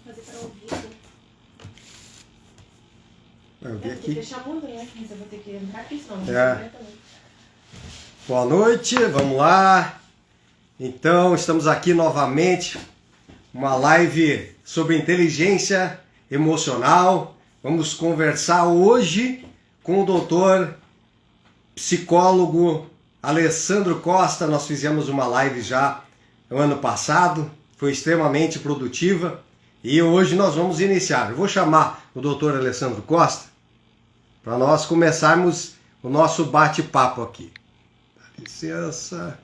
fazer para ouvir. Eu vi aqui. Tem que fechar muito, né? Mas eu vou ter que entrar aqui, senão não É. Boa noite, vamos lá. Então, estamos aqui novamente, uma live sobre inteligência emocional. Vamos conversar hoje com o doutor psicólogo Alessandro Costa. Nós fizemos uma live já no ano passado, foi extremamente produtiva e hoje nós vamos iniciar. Eu vou chamar o doutor Alessandro Costa para nós começarmos o nosso bate-papo aqui. Dá licença.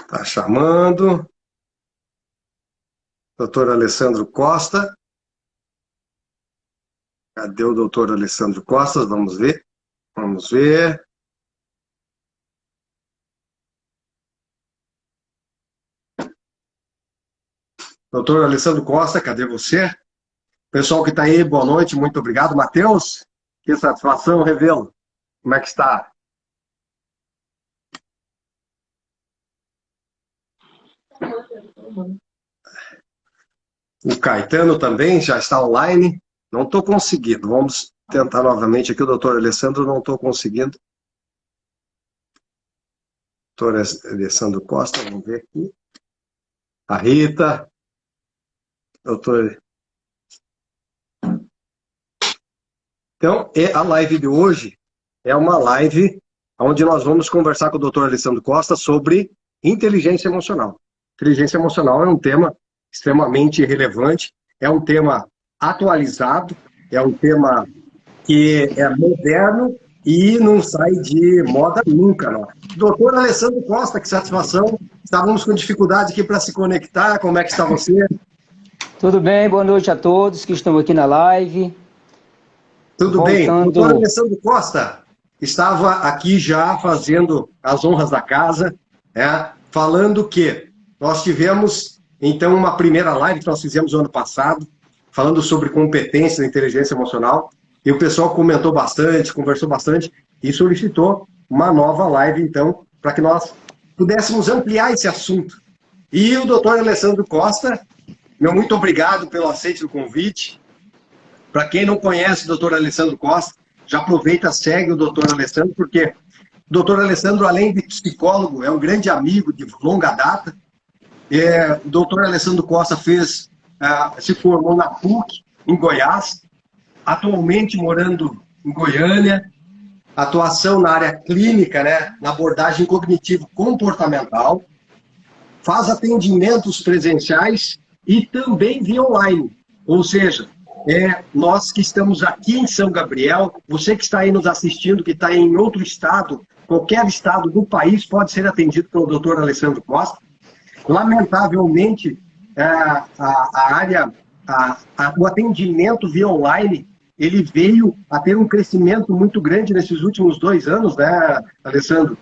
Tá chamando. Doutor Alessandro Costa. Cadê o doutor Alessandro Costa? Vamos ver. Vamos ver. Doutor Alessandro Costa, cadê você? Pessoal que está aí, boa noite, muito obrigado. Matheus, que satisfação, revelo. Como é que está? O Caetano também já está online. Não estou conseguindo. Vamos tentar novamente aqui. O doutor Alessandro, não estou conseguindo. Doutor Alessandro Costa, vamos ver aqui. A Rita. Doutor. Então, a live de hoje é uma live onde nós vamos conversar com o doutor Alessandro Costa sobre inteligência emocional. Inteligência emocional é um tema extremamente relevante, é um tema atualizado, é um tema que é moderno e não sai de moda nunca, não. Doutor Alessandro Costa, que satisfação. Estávamos com dificuldade aqui para se conectar. Como é que está você? Tudo bem, boa noite a todos que estão aqui na live. Tudo bem. Doutor Alessandro Costa estava aqui já fazendo as honras da casa, falando que nós tivemos, então, uma primeira live que nós fizemos no ano passado, falando sobre competência da inteligência emocional, e o pessoal comentou bastante, conversou bastante, e solicitou uma nova live, então, para que nós pudéssemos ampliar esse assunto. E o doutor Alessandro Costa, meu muito obrigado pelo aceite do convite. Para quem não conhece o doutor Alessandro Costa, já aproveita, segue o doutor Alessandro, porque o doutor Alessandro, além de psicólogo, é um grande amigo de longa data. O doutor Alessandro Costa se formou na PUC, em Goiás, atualmente morando em Goiânia, atuação na área clínica, na abordagem cognitivo-comportamental, faz atendimentos presenciais e também via online, ou seja, nós que estamos aqui em São Gabriel, você que está aí nos assistindo, que está em outro estado, qualquer estado do país pode ser atendido pelo doutor Alessandro Costa. Lamentavelmente, o atendimento via online, ele veio a ter um crescimento muito grande nesses últimos 2 anos, né, Alessandro?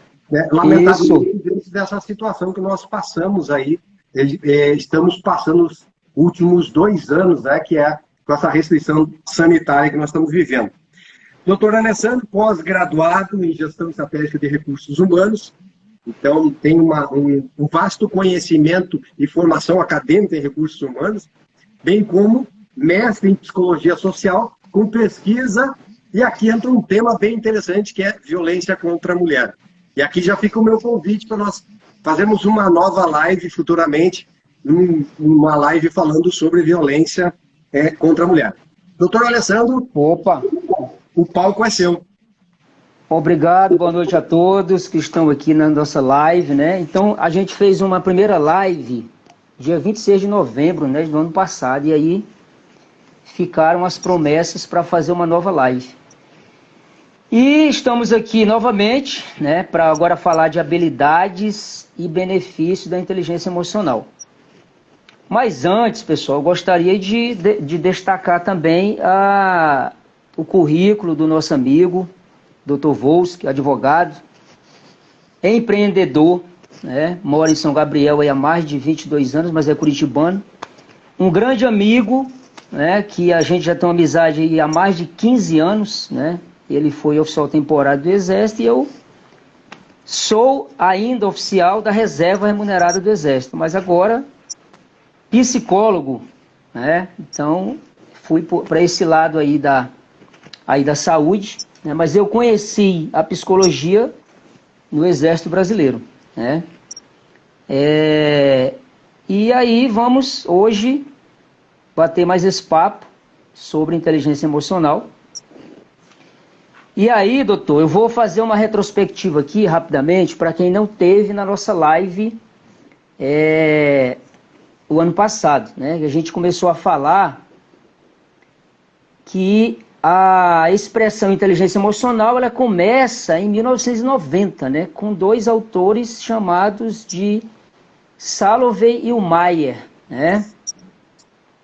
Lamentavelmente, diante dessa situação que nós passamos aí, estamos passando os últimos 2 anos, que é com essa restrição sanitária que nós estamos vivendo. Doutor Alessandro, pós-graduado em Gestão Estratégica de Recursos Humanos, então tem um vasto conhecimento e formação acadêmica em recursos humanos, bem como mestre em Psicologia Social, com pesquisa, e aqui entra um tema bem interessante, que é violência contra a mulher. E aqui já fica o meu convite para nós fazermos uma nova live futuramente, uma live falando sobre violência contra a mulher. Doutor Alessandro, opa, o palco é seu. Obrigado, boa noite a todos que estão aqui na nossa live, né? Então, a gente fez uma primeira live dia 26 de novembro, né, do ano passado, e aí ficaram as promessas para fazer uma nova live. E estamos aqui novamente, né, para agora falar de habilidades e benefícios da inteligência emocional. Mas antes, pessoal, eu gostaria de destacar também o currículo do nosso amigo, Dr. Volsky, advogado, empreendedor, né? Mora em São Gabriel há mais de 22 anos, mas é curitibano. Um grande amigo, né, que a gente já tem uma amizade aí há mais de 15 anos, né? Ele foi oficial temporário do Exército e eu sou ainda oficial da reserva remunerada do Exército, mas agora psicólogo, né? Então fui para esse lado aí da saúde, né? Mas eu conheci a psicologia no Exército Brasileiro, né? E aí vamos hoje bater mais esse papo sobre inteligência emocional. E aí, doutor, eu vou fazer uma retrospectiva aqui rapidamente para quem não teve na nossa live o ano passado, né? A gente começou a falar que a expressão inteligência emocional ela começa em 1990, né? Com dois autores chamados de Salovey e o Maier, né?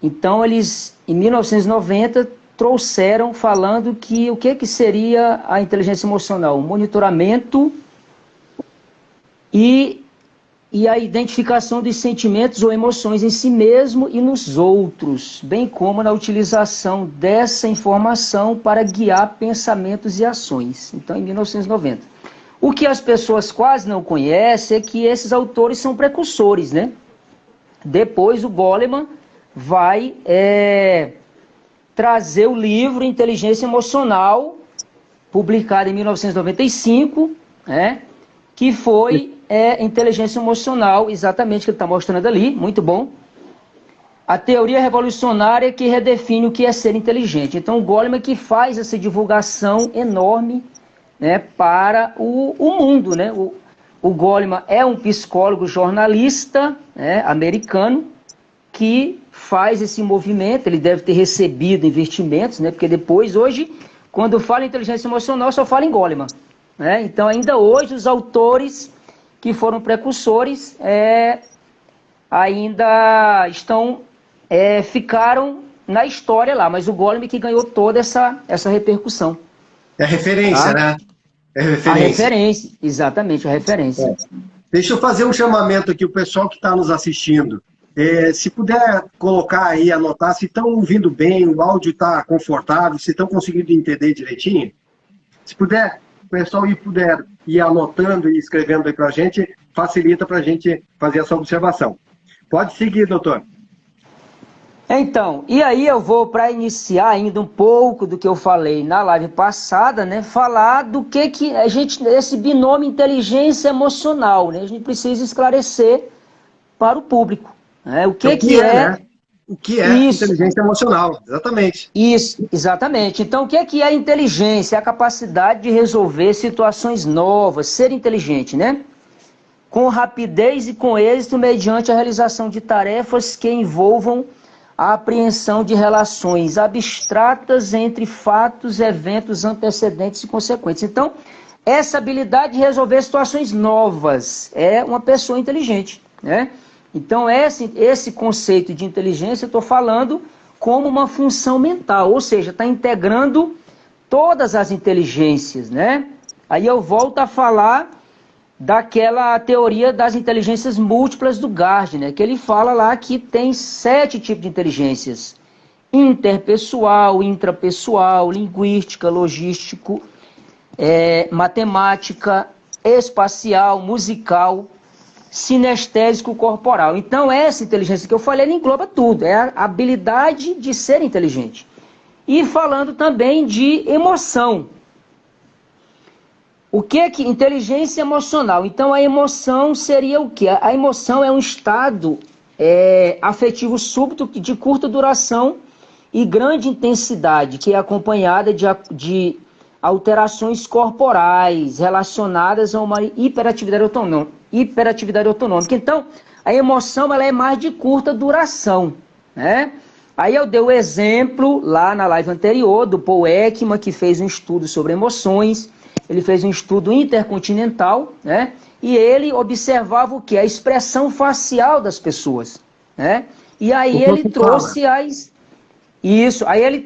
Então eles, em 1990, trouxeram falando que o que seria a inteligência emocional? O monitoramento e a identificação dos sentimentos ou emoções em si mesmo e nos outros, bem como na utilização dessa informação para guiar pensamentos e ações. Então, em 1990. O que as pessoas quase não conhecem é que esses autores são precursores, né? Depois o Goleman vai trazer o livro Inteligência Emocional, publicado em 1995, né? Que foi Inteligência Emocional, exatamente o que ele está mostrando ali, muito bom. A teoria revolucionária que redefine o que é ser inteligente. Então o Goleman que faz essa divulgação enorme, né, para o mundo, né? O Goleman é um psicólogo jornalista, né, americano que faz esse movimento. Ele deve ter recebido investimentos, né, porque depois, hoje, quando fala em inteligência emocional, só fala em Goleman, né? Então ainda hoje os autores que foram precursores ainda ficaram na história lá, mas o Goleman que ganhou toda essa repercussão. É referência, né? É referência. A referência, exatamente, a referência. Deixa eu fazer um chamamento aqui, o pessoal que está nos assistindo. Se puder colocar aí, anotar, se estão ouvindo bem, o áudio está confortável, se estão conseguindo entender direitinho. Se puder, o pessoal puder ir anotando e escrevendo aí para a gente, facilita para a gente fazer essa observação. Pode seguir, doutor. Então, e aí eu vou, para iniciar ainda um pouco do que eu falei na live passada, né, falar do que a gente, esse binômio inteligência emocional, né, a gente precisa esclarecer para o público, né, o que é, né? O que é inteligência emocional, exatamente. Isso, exatamente. Então, o que é inteligência? É a capacidade de resolver situações novas, ser inteligente, né? Com rapidez e com êxito mediante a realização de tarefas que envolvam a apreensão de relações abstratas entre fatos, eventos antecedentes e consequentes. Então, essa habilidade de resolver situações novas é uma pessoa inteligente, né? Então, esse conceito de inteligência eu estou falando como uma função mental, ou seja, está integrando todas as inteligências, né? Aí eu volto a falar daquela teoria das inteligências múltiplas do Gardner, que ele fala lá que tem 7 tipos de inteligências: interpessoal, intrapessoal, linguística, logístico, matemática, espacial, musical, sinestésico, corporal. Então essa inteligência que eu falei, ela engloba tudo, é a habilidade de ser inteligente. E falando também de emoção. O que inteligência emocional? Então a emoção seria o quê? A emoção é um estado afetivo súbito de curta duração e grande intensidade, que é acompanhada de alterações corporais relacionadas a uma hiperatividade autonômica. Então, a emoção ela é mais de curta duração, né? Aí eu dei o exemplo lá na live anterior do Paul Ekman, que fez um estudo sobre emoções. Ele fez um estudo intercontinental, né? E ele observava o que? A expressão facial das pessoas, né? E aí ele trouxe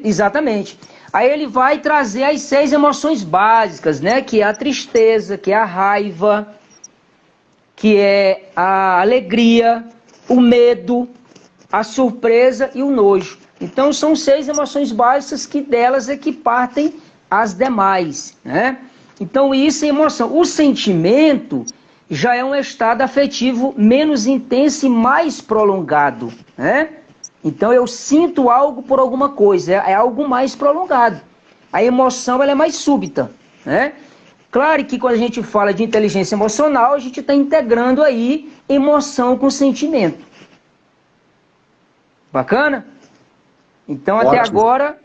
exatamente. Aí ele vai trazer as 6 emoções básicas, né? Que é a tristeza, que é a raiva, que é a alegria, o medo, a surpresa e o nojo. Então, são 6 emoções básicas que delas é que partem as demais, né? Então, isso é emoção. O sentimento já é um estado afetivo menos intenso e mais prolongado, né? Então, eu sinto algo por alguma coisa, é algo mais prolongado. A emoção, ela é mais súbita, né? Claro que quando a gente fala de inteligência emocional, a gente está integrando aí emoção com sentimento. Bacana? Então, até Ótimo. agora,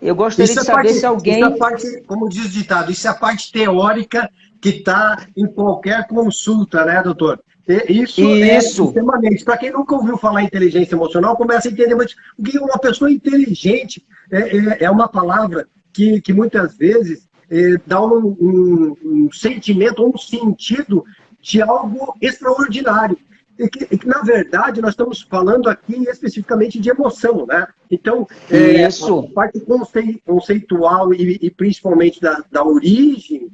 eu gostaria de saber se alguém... Isso é a parte, como diz o ditado, isso é a parte teórica que está em qualquer consulta, né, doutor? Isso. É extremamente. Para quem nunca ouviu falar em inteligência emocional, começa a entender, mas o que uma pessoa inteligente é uma palavra que muitas vezes dá um sentimento, um sentido de algo extraordinário. E que, na verdade, nós estamos falando aqui especificamente de emoção, né? Então, a parte conceitual e principalmente da origem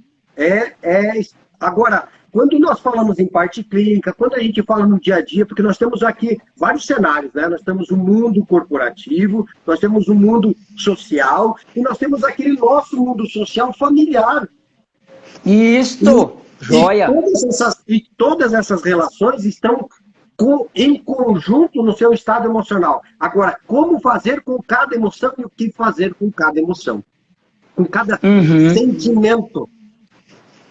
Agora, quando nós falamos em parte clínica, quando a gente fala no dia a dia, porque nós temos aqui vários cenários, né? Nós temos um mundo corporativo, nós temos um mundo social e nós temos aquele nosso mundo social familiar. Isso! Joia! E todas essas relações estão em conjunto no seu estado emocional. Agora, como fazer com cada emoção e o que fazer com cada emoção? Com cada sentimento.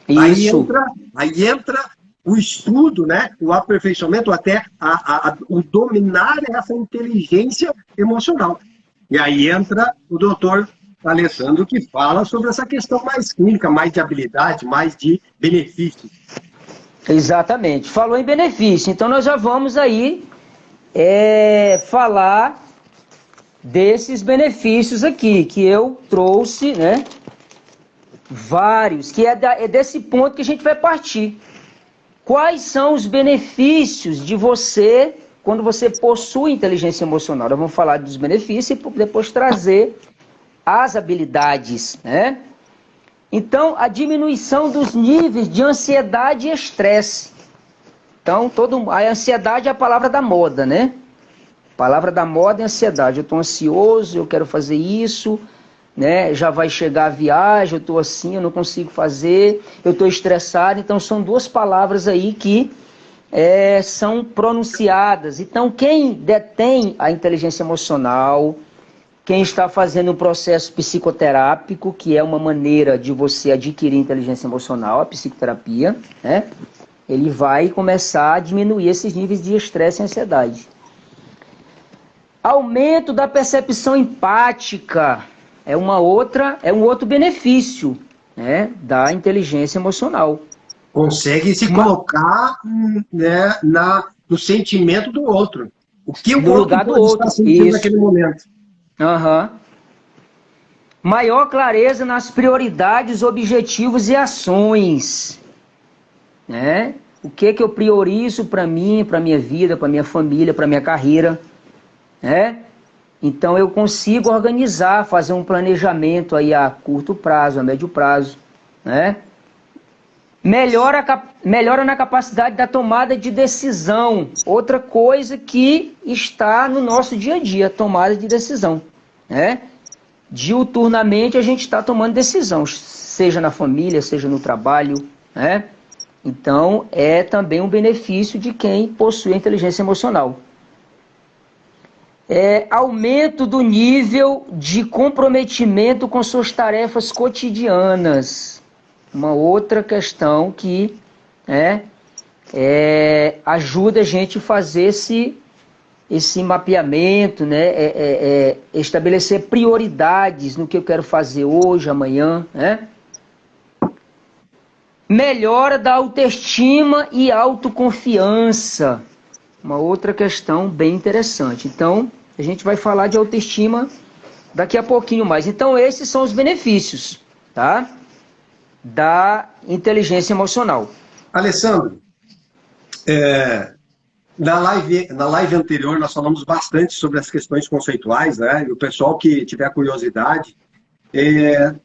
Isso. Aí entra o estudo, né? O aperfeiçoamento, até o dominar essa inteligência emocional. E aí entra o doutor Alessandro, que fala sobre essa questão mais clínica, mais de habilidade, mais de benefícios. Exatamente. Falou em benefício. Então, nós já vamos aí falar desses benefícios aqui, que eu trouxe, né? Vários, que é desse ponto que a gente vai partir. Quais são os benefícios de você, quando você possui inteligência emocional? Nós vamos falar dos benefícios e depois trazer as habilidades, né? Então, a diminuição dos níveis de ansiedade e estresse. Então, a ansiedade é a palavra da moda, né? A palavra da moda é ansiedade. Eu estou ansioso, eu quero fazer isso, né? Já vai chegar a viagem, eu estou assim, eu não consigo fazer, eu estou estressado. Então, são 2 palavras aí que são pronunciadas. Então, quem detém a inteligência emocional, quem está fazendo um processo psicoterápico, que é uma maneira de você adquirir inteligência emocional, a psicoterapia, né? Ele vai começar a diminuir esses níveis de estresse e ansiedade. Aumento da percepção empática é um outro benefício, né, da inteligência emocional. Consegue se colocar, né, no sentimento do outro. O que o no outro lugar do pode outro. estar sentindo naquele momento. Maior clareza nas prioridades, objetivos e ações, né? O que eu priorizo para mim, para minha vida, para minha família, para minha carreira, né? Então eu consigo organizar, fazer um planejamento aí a curto prazo, a médio prazo, né? Melhora na capacidade da tomada de decisão. Outra coisa que está no nosso dia a dia, tomada de decisão, né? Diuturnamente a gente está tomando decisão, seja na família, seja no trabalho, né? Então é também um benefício de quem possui a inteligência emocional. Aumento do nível de comprometimento com suas tarefas cotidianas. Uma outra questão que ajuda a gente a fazer esse mapeamento, né? Estabelecer prioridades no que eu quero fazer hoje, amanhã, né? Melhora da autoestima e autoconfiança. Uma outra questão bem interessante. Então, a gente vai falar de autoestima daqui a pouquinho mais. Então, esses são os benefícios, tá? Da inteligência emocional. Alessandro, na live anterior nós falamos bastante sobre as questões conceituais, né? E o pessoal que tiver curiosidade,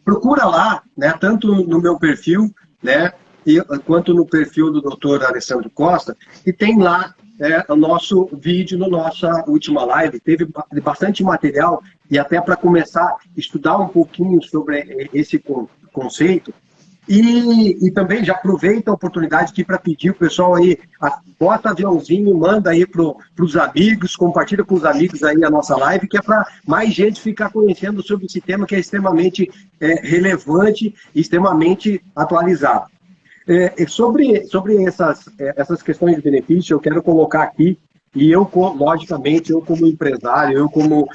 procura lá, né? Tanto no meu perfil, né? Quanto no perfil do Dr. Alessandro Costa, e tem lá o nosso vídeo na nossa última live. Teve bastante material e até para começar a estudar um pouquinho sobre esse conceito. E também já aproveita a oportunidade aqui para pedir o pessoal aí, bota aviãozinho, manda aí para os amigos, compartilha com os amigos aí a nossa live, que é para mais gente ficar conhecendo sobre esse tema que é extremamente relevante e extremamente atualizado. Sobre essas questões de benefício, eu quero colocar aqui, e eu, logicamente, eu como empresário, eu como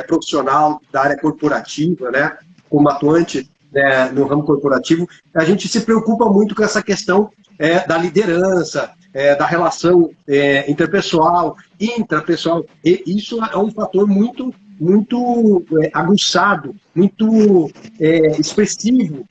profissional da área corporativa, né, como atuante no ramo corporativo, a gente se preocupa muito com essa questão da liderança, da relação interpessoal, intrapessoal. E isso é um fator muito aguçado, muito expressivo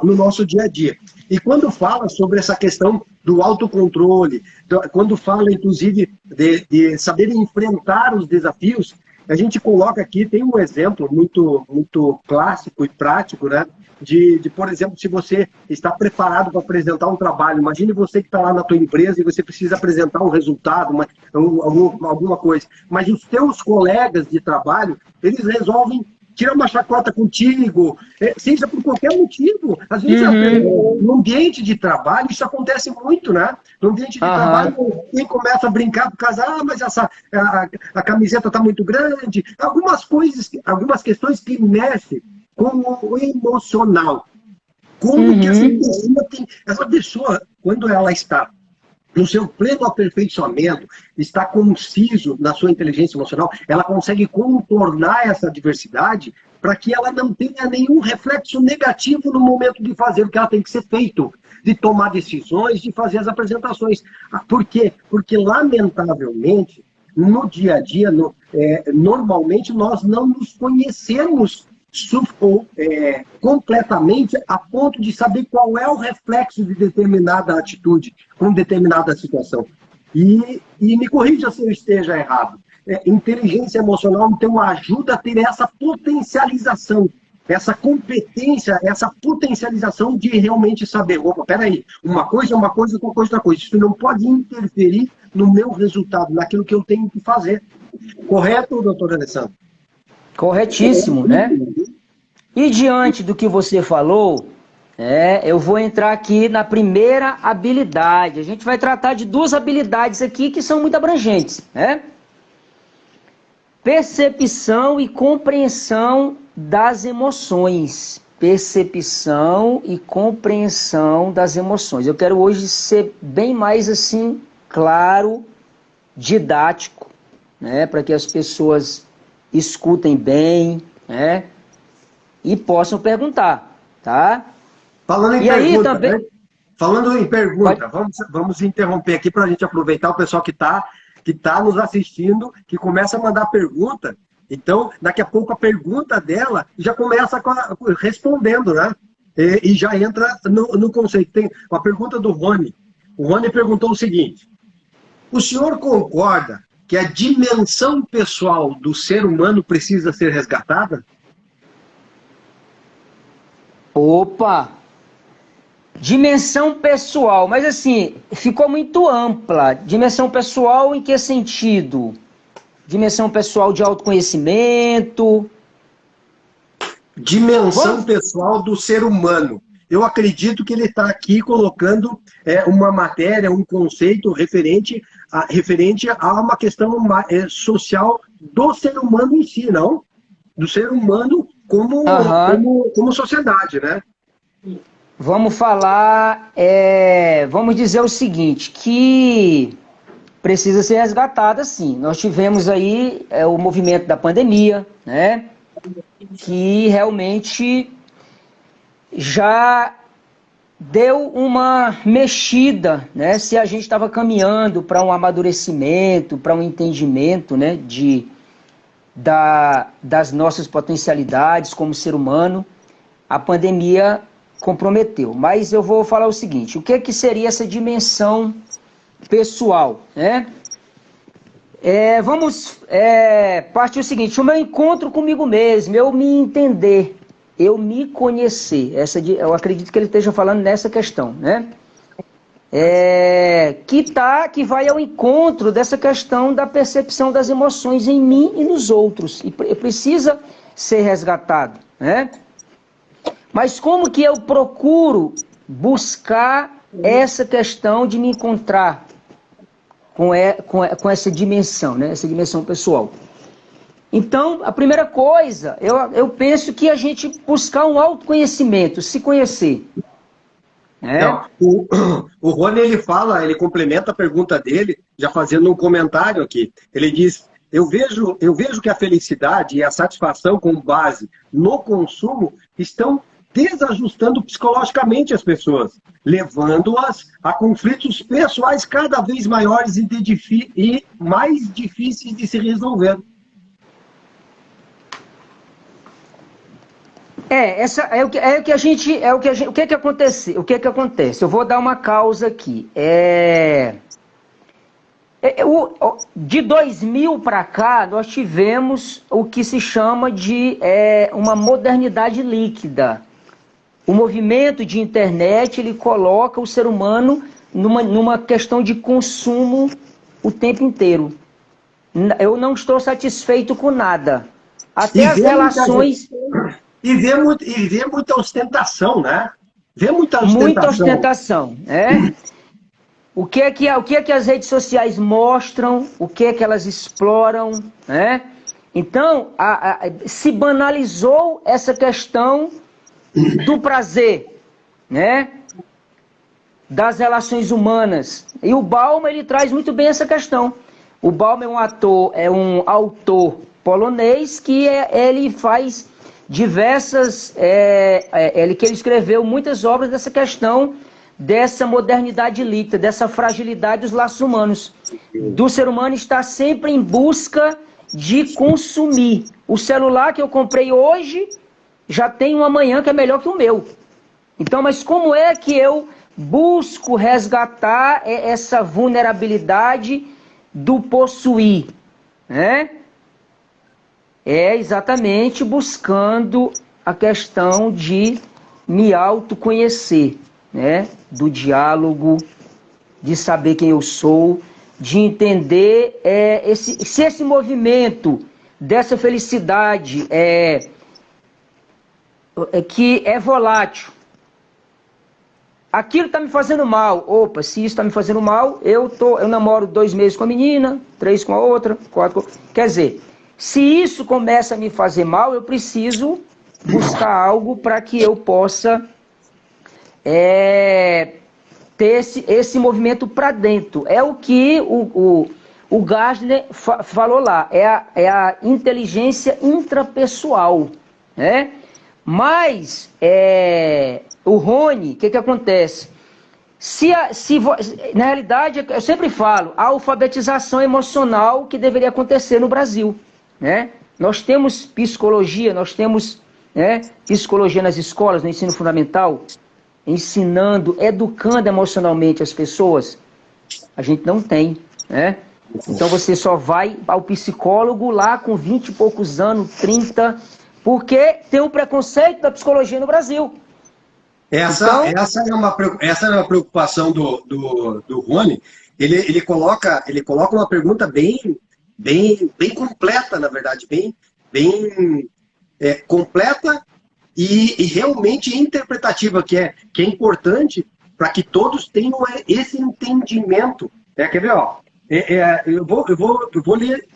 no nosso dia a dia. E quando fala sobre essa questão do autocontrole, quando fala, inclusive, de saber enfrentar os desafios, a gente coloca aqui, tem um exemplo muito clássico e prático, né? Por exemplo, se você está preparado para apresentar um trabalho, imagine você que está lá na tua empresa e você precisa apresentar um resultado, alguma coisa, mas os teus colegas de trabalho, eles resolvem tirar uma chacota contigo, seja por qualquer motivo. Às vezes, no ambiente de trabalho, isso acontece muito, né? No ambiente de trabalho, quem começa a brincar por causa, mas a camiseta está muito grande, algumas questões que mexem com o emocional. Como que essa pessoa, quando ela está no seu pleno aperfeiçoamento, está conciso na sua inteligência emocional, ela consegue contornar essa adversidade para que ela não tenha nenhum reflexo negativo no momento de fazer o que ela tem que ser feito, de tomar decisões, de fazer as apresentações. Por quê? Porque, lamentavelmente, no dia a dia, normalmente nós não nos conhecemos completamente a ponto de saber qual é o reflexo de determinada atitude com determinada situação. E me corrija se eu esteja errado. Inteligência emocional, então, ajuda a ter essa potencialização, essa competência, essa potencialização de realmente saber, opa, peraí, uma coisa é uma coisa, outra coisa. Isso não pode interferir no meu resultado, naquilo que eu tenho que fazer. Correto, doutor Alessandro? Corretíssimo, né? E diante do que você falou, eu vou entrar aqui na primeira habilidade. A gente vai tratar de duas habilidades aqui que são muito abrangentes, né? Percepção e compreensão das emoções. Percepção e compreensão das emoções. Eu quero hoje ser bem mais assim, claro, didático, né? Para que as pessoas escutem bem, né? E possam perguntar, tá? Falando em e pergunta, aí também... né? Falando em pergunta, vamos interromper aqui para a gente aproveitar o pessoal que tá nos assistindo, que começa a mandar pergunta. Então, daqui a pouco a pergunta dela já começa respondendo, né? E já entra no conceito. Tem uma pergunta do Rony. O Rony perguntou o seguinte: o senhor concorda que a dimensão pessoal do ser humano precisa ser resgatada? Opa! Dimensão pessoal, mas assim, ficou muito ampla. Dimensão pessoal em que sentido? Dimensão pessoal de autoconhecimento? Dimensão pessoal do ser humano. Eu acredito que ele está aqui colocando uma matéria, um conceito referente a uma questão social do ser humano em si, não? Do ser humano como sociedade, né? Vamos falar, vamos dizer o seguinte, que precisa ser resgatada, sim. Nós tivemos aí o movimento da pandemia, né? Que realmente já deu uma mexida, né? Se a gente estava caminhando para um amadurecimento, para um entendimento, né? Das nossas potencialidades como ser humano, a pandemia comprometeu. Mas eu vou falar o seguinte: o que seria essa dimensão pessoal, né? Vamos partir o seguinte: o meu encontro comigo mesmo, eu me entender, eu me conhecer. Eu acredito que ele esteja falando nessa questão, né? que vai ao encontro dessa questão da percepção das emoções em mim e nos outros, e precisa ser resgatado, né? Mas como que eu procuro buscar essa questão de me encontrar com essa dimensão, né? Essa dimensão pessoal? Então, a primeira coisa, eu penso que a gente buscar um autoconhecimento, se conhecer. O Rony, ele complementa a pergunta dele, já fazendo um comentário aqui. Ele diz, eu vejo que a felicidade e a satisfação com base no consumo estão desajustando psicologicamente as pessoas, levando-as a conflitos pessoais cada vez maiores e mais difíceis de se resolver. O que que acontece? Eu vou dar uma causa aqui. De 2000 para cá, nós tivemos o que se chama de uma modernidade líquida. O movimento de internet, ele coloca o ser humano numa questão de consumo o tempo inteiro. Eu não estou satisfeito com nada. Até as relações... E vê muita ostentação, né? Vê muita ostentação, O que é que as redes sociais mostram, o que é que elas exploram, né? Então, se banalizou essa questão do prazer, né? Das relações humanas. E o Bauman, ele traz muito bem essa questão. O Bauman é um autor polonês que ele faz diversas... que ele escreveu muitas obras dessa questão dessa modernidade líquida, dessa fragilidade dos laços humanos. Do ser humano estar sempre em busca de consumir. O celular que eu comprei hoje já tem um amanhã que é melhor que o meu. Então, mas como é que eu busco resgatar essa vulnerabilidade do possuir, né? É exatamente buscando a questão de me autoconhecer, né? Do diálogo, de saber quem eu sou, de entender se esse movimento dessa felicidade que é volátil. Aquilo está me fazendo mal. Opa, se isso está me fazendo mal, eu namoro 2 meses com a menina, 3 com a outra, 4 com... Quer dizer, se isso começa a me fazer mal, eu preciso buscar algo para que eu possa ter esse movimento para dentro. É o que o Gardner falou lá, é a inteligência intrapessoal, né? Mas, o Rony, o que acontece? Na realidade, eu sempre falo, a alfabetização emocional que deveria acontecer no Brasil, né? Nós temos psicologia, psicologia nas escolas, no ensino fundamental, educando emocionalmente as pessoas. A gente não tem, né? Então você só vai ao psicólogo lá com 20 e poucos anos, 30, porque tem um preconceito da psicologia no Brasil. Essa é uma preocupação do Rony. Ele coloca uma pergunta bem completa, na verdade, bem completa e realmente interpretativa, que é importante para que todos tenham esse entendimento. Quer ver? Ó, eu vou ler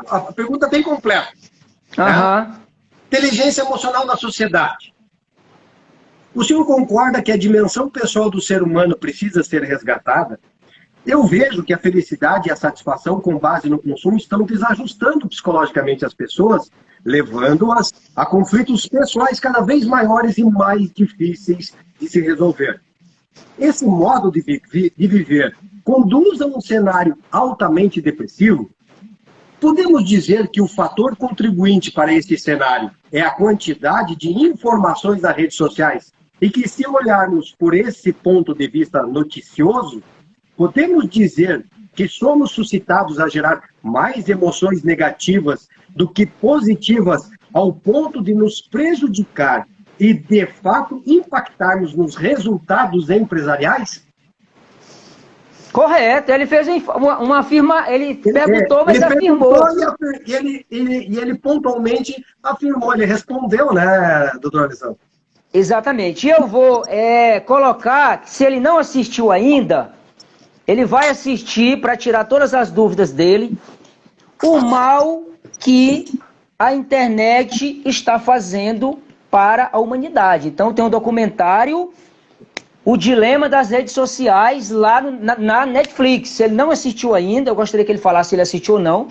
a pergunta bem completa. Uhum. Inteligência emocional na sociedade. O senhor concorda que a dimensão pessoal do ser humano precisa ser resgatada? Eu vejo que a felicidade e a satisfação com base no consumo estão desajustando psicologicamente as pessoas, levando-as a conflitos pessoais cada vez maiores e mais difíceis de se resolver. Esse modo de viver conduz a um cenário altamente depressivo? Podemos dizer que o fator contribuinte para esse cenário é a quantidade de informações nas redes sociais e que, se olharmos por esse ponto de vista noticioso, podemos dizer que somos suscitados a gerar mais emoções negativas do que positivas ao ponto de nos prejudicar e, de fato, impactarmos nos resultados empresariais? Correto, ele fez uma afirma, ele perguntou, mas ele afirmou. E ele pontualmente afirmou, ele respondeu, né, doutor Alessandro? Exatamente. E eu vou colocar, se ele não assistiu ainda, ele vai assistir para tirar todas as dúvidas dele, o mal que a internet está fazendo para a humanidade. Então tem um documentário, O Dilema das Redes Sociais, lá na Netflix. Se ele não assistiu ainda, eu gostaria que ele falasse se ele assistiu ou não,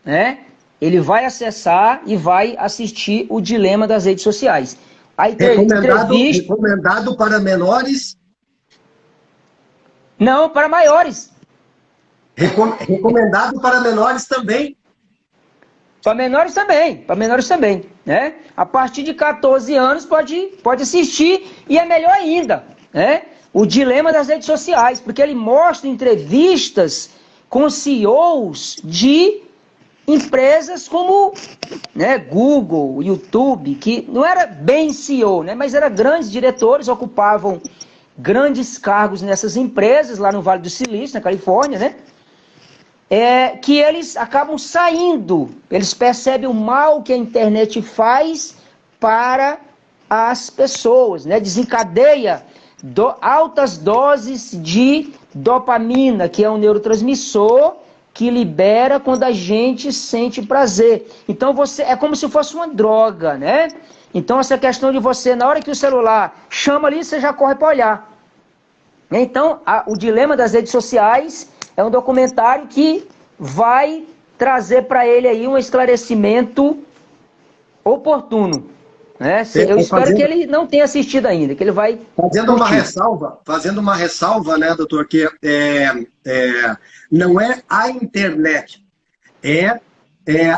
né? Ele vai acessar e vai assistir O Dilema das Redes Sociais. Aí tem Recomendado para menores? Não, para maiores. Recomendado para menores também? Para menores também, né? A partir de 14 anos pode assistir, e é melhor ainda, né? O Dilema das Redes Sociais, porque ele mostra entrevistas com CEOs de empresas como, né, Google, YouTube, que não era bem CEO, né, mas eram grandes diretores, ocupavam grandes cargos nessas empresas, lá no Vale do Silício, na Califórnia, né? Que eles acabam saindo, eles percebem o mal que a internet faz para as pessoas, né? Desencadeia altas doses de dopamina, que é um neurotransmissor que libera quando a gente sente prazer. Então é como se fosse uma droga, né? Então essa questão de você, na hora que o celular chama ali, você já corre para olhar. Então o Dilema das Redes Sociais é um documentário que vai trazer para ele aí um esclarecimento oportuno, né? Eu espero que ele não tenha assistido ainda, que ele vai fazendo uma ressalva, né, doutor, que não é a internet,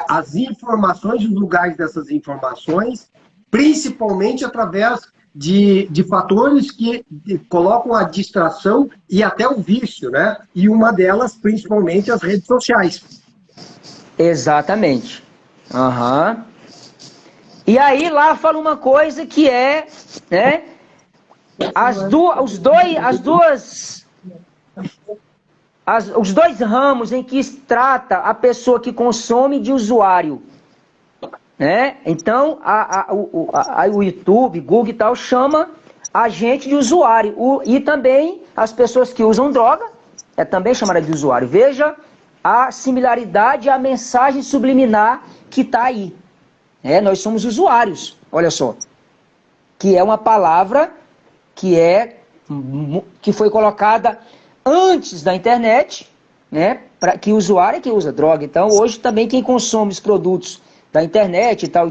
as informações, os lugares dessas informações, principalmente através de fatores que colocam a distração e até o vício, né? E uma delas, principalmente, as redes sociais. Exatamente. Uhum. E aí lá fala uma coisa que né? Os dois ramos em que trata a pessoa que consome de usuário, né? Então, o YouTube, Google e tal, chama a gente de usuário. E também as pessoas que usam droga é também chamada de usuário. Veja a similaridade, a mensagem subliminar que está aí. Nós somos usuários, olha só. Que é uma palavra que foi colocada antes da internet, né? Que usuário é que usa droga. Então, hoje também quem consome os produtos da internet e tal,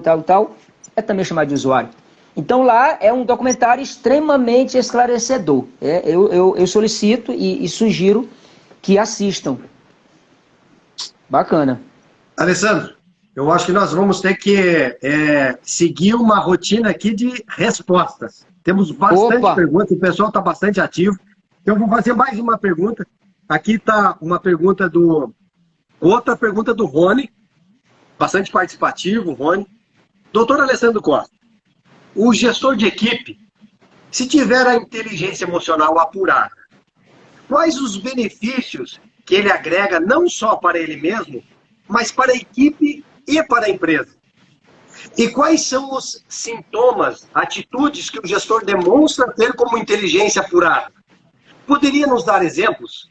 é também chamado de usuário. Então lá é um documentário extremamente esclarecedor. Eu solicito e sugiro que assistam. Bacana. Alessandro, eu acho que nós vamos ter que seguir uma rotina aqui de respostas. Temos bastante perguntas, o pessoal está bastante ativo. Então eu vou fazer mais uma pergunta. Aqui está uma pergunta outra pergunta do Rony. Bastante participativo, Rony. Doutor Alessandro Costa, o gestor de equipe, se tiver a inteligência emocional apurada, quais os benefícios que ele agrega não só para ele mesmo, mas para a equipe e para a empresa? E quais são os sintomas, atitudes que o gestor demonstra ter como inteligência apurada? Poderia nos dar exemplos?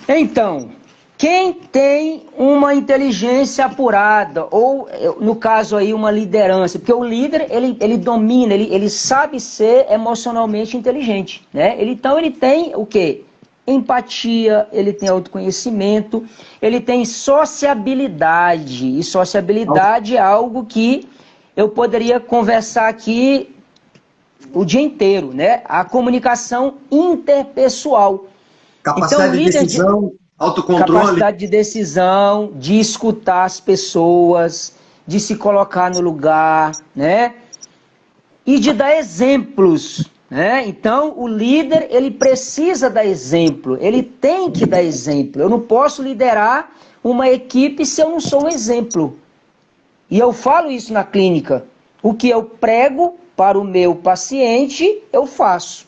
Então, quem tem uma inteligência apurada, ou no caso aí uma liderança, porque o líder ele domina, ele sabe ser emocionalmente inteligente, né? Então ele tem o quê? Empatia, ele tem autoconhecimento, ele tem sociabilidade, e sociabilidade é algo que eu poderia conversar aqui o dia inteiro, né? A comunicação interpessoal. Capacidade de decisão, autocontrole. Capacidade de decisão, de escutar as pessoas, de se colocar no lugar, né? E de dar exemplos, né? Então, o líder, ele precisa dar exemplo, ele tem que dar exemplo. Eu não posso liderar uma equipe se eu não sou um exemplo. E eu falo isso na clínica. O que eu prego para o meu paciente, eu faço.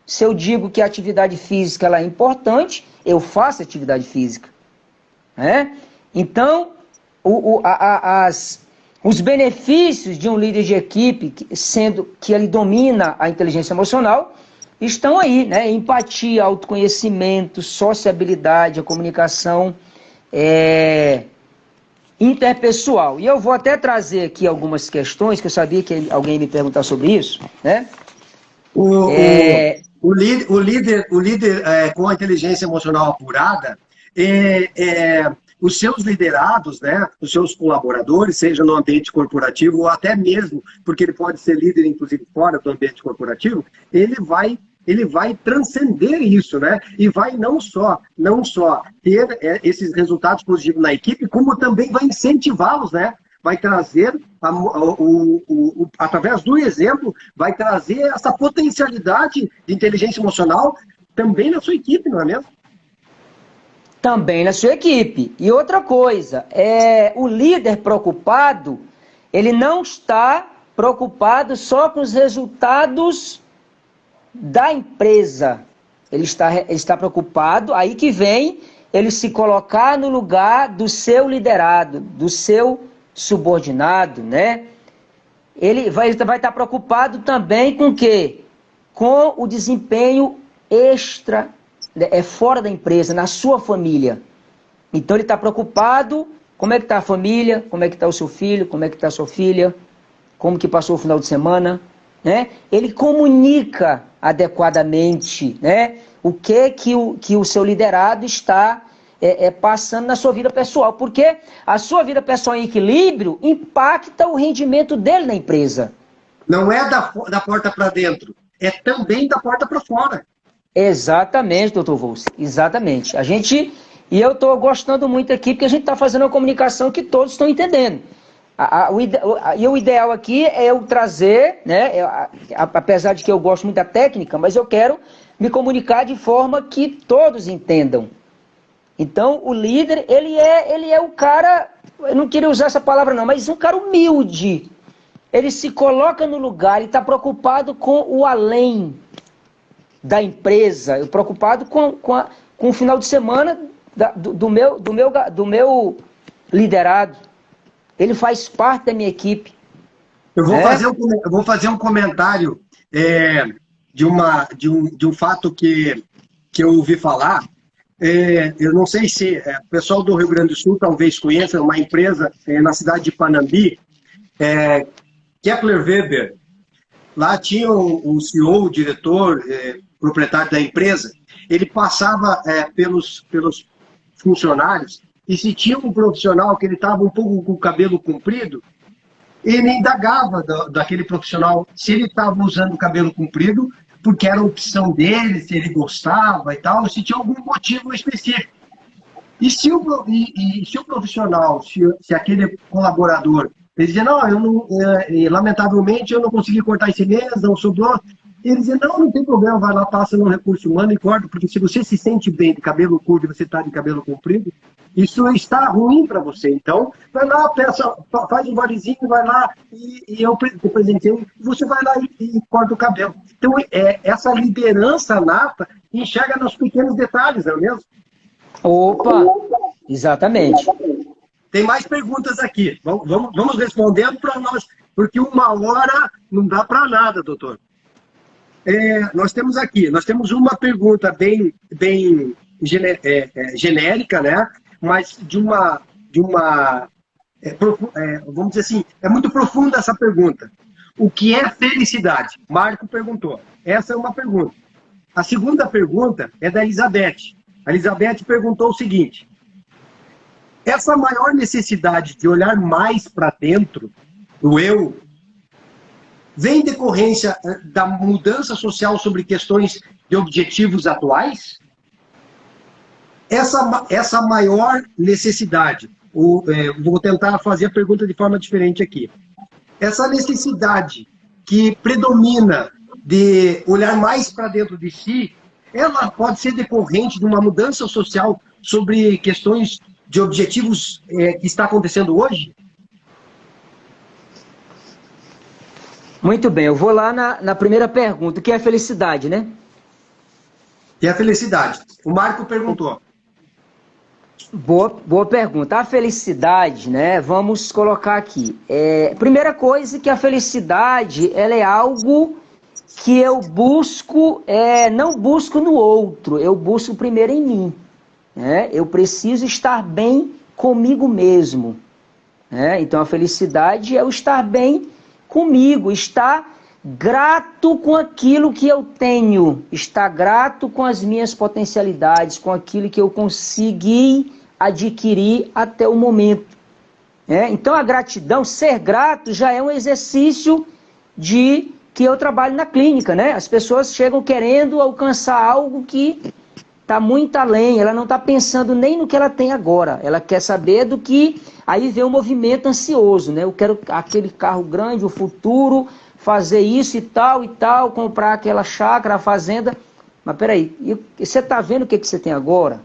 Se eu digo que a atividade física ela é importante, eu faço atividade física. Né? Então, os benefícios de um líder de equipe, sendo que ele domina a inteligência emocional, estão aí, né? Empatia, autoconhecimento, sociabilidade, a comunicação interpessoal. E eu vou até trazer aqui algumas questões, que eu sabia que alguém ia me perguntar sobre isso, né? O líder com a inteligência emocional apurada, os seus liderados, né, os seus colaboradores, seja no ambiente corporativo ou até mesmo, porque ele pode ser líder, inclusive, fora do ambiente corporativo, ele vai transcender isso, né? E vai não só ter esses resultados positivos na equipe, como também vai incentivá-los, né? Vai trazer, através do exemplo, vai trazer essa potencialidade de inteligência emocional também na sua equipe, não é mesmo? Também na sua equipe. E outra coisa, o líder preocupado, ele não está preocupado só com os resultados da empresa. Ele está preocupado, aí que vem ele se colocar no lugar do seu liderado, do seu subordinado, né? Ele vai estar preocupado também com o quê? Com o desempenho extra, fora da empresa, na sua família. Então ele está preocupado, como é que está a família, como é que está o seu filho, como é que está a sua filha, como que passou o final de semana, né? Ele comunica adequadamente, né? O que o seu liderado está passando na sua vida pessoal, porque a sua vida pessoal em equilíbrio impacta o rendimento dele na empresa. Não é da porta para dentro, é também da porta para fora. Exatamente, doutor Volce, exatamente. E eu estou gostando muito aqui, porque a gente está fazendo uma comunicação que todos estão entendendo. E o ideal aqui é eu trazer, né, apesar de que eu gosto muito da técnica, mas eu quero me comunicar de forma que todos entendam. Então, o líder, ele é o cara, eu não queria usar essa palavra não, mas um cara humilde. Ele se coloca no lugar, ele está preocupado com o além da empresa, preocupado com o final de semana do meu liderado. Ele faz parte da minha equipe. Eu vou fazer um comentário de um fato que eu ouvi falar. Eu não sei se o pessoal do Rio Grande do Sul talvez conheça uma empresa na cidade de Panambi, Kepler Weber. Lá tinha o CEO, o diretor, proprietário da empresa. Ele passava pelos funcionários e se tinha um profissional que ele estava um pouco com o cabelo comprido, ele indagava daquele profissional se ele estava usando o cabelo comprido porque era a opção dele, se ele gostava e tal, se tinha algum motivo específico. E se o profissional, se aquele colaborador, ele dizia, não, lamentavelmente eu não consegui cortar esse mês, não sobrou. Ele dizia, não tem problema, vai lá, passa no recurso humano e corta, porque se você se sente bem de cabelo curto e você está de cabelo comprido, isso está ruim para você. Então, vai lá, faz um valezinho, vai lá e eu te presenteio, você vai lá e corta o cabelo. Então, essa liderança nata enxerga nos pequenos detalhes, não é mesmo? Opa, exatamente. Tem mais perguntas aqui. Vamos respondendo para nós, porque 1 hora não dá para nada, doutor. Nós temos uma pergunta bem genérica, né? Mas vamos dizer assim, é muito profunda essa pergunta. O que é felicidade? Marco perguntou. Essa é uma pergunta. A segunda pergunta é da Elizabeth. A Elizabeth perguntou o seguinte: essa maior necessidade de olhar mais para dentro do eu vem em decorrência da mudança social sobre questões de objetivos atuais? Essa maior necessidade, vou tentar fazer a pergunta de forma diferente aqui. Essa necessidade que predomina de olhar mais para dentro de si, ela pode ser decorrente de uma mudança social sobre questões de objetivos que está acontecendo hoje? Muito bem, eu vou lá na primeira pergunta, que é a felicidade, né? que é a felicidade. O Marco perguntou. Boa pergunta. A felicidade, né? Vamos colocar aqui. Primeira coisa que a felicidade, ela é algo que eu busco, não busco no outro, eu busco primeiro em mim. Né? Eu preciso estar bem comigo mesmo. Né? Então a felicidade é o estar bem comigo, estar grato com aquilo que eu tenho, estar grato com as minhas potencialidades, com aquilo que eu consegui adquirir até o momento. Então a gratidão, ser grato já é um exercício de que eu trabalho na clínica, né? As pessoas chegam querendo alcançar algo que está muito além, ela não está pensando nem no que ela tem agora, ela quer saber do que, aí vem o movimento ansioso, né? Eu quero aquele carro grande, o futuro, fazer isso e tal, comprar aquela chácara, a fazenda, mas peraí, e você está vendo o que você tem agora?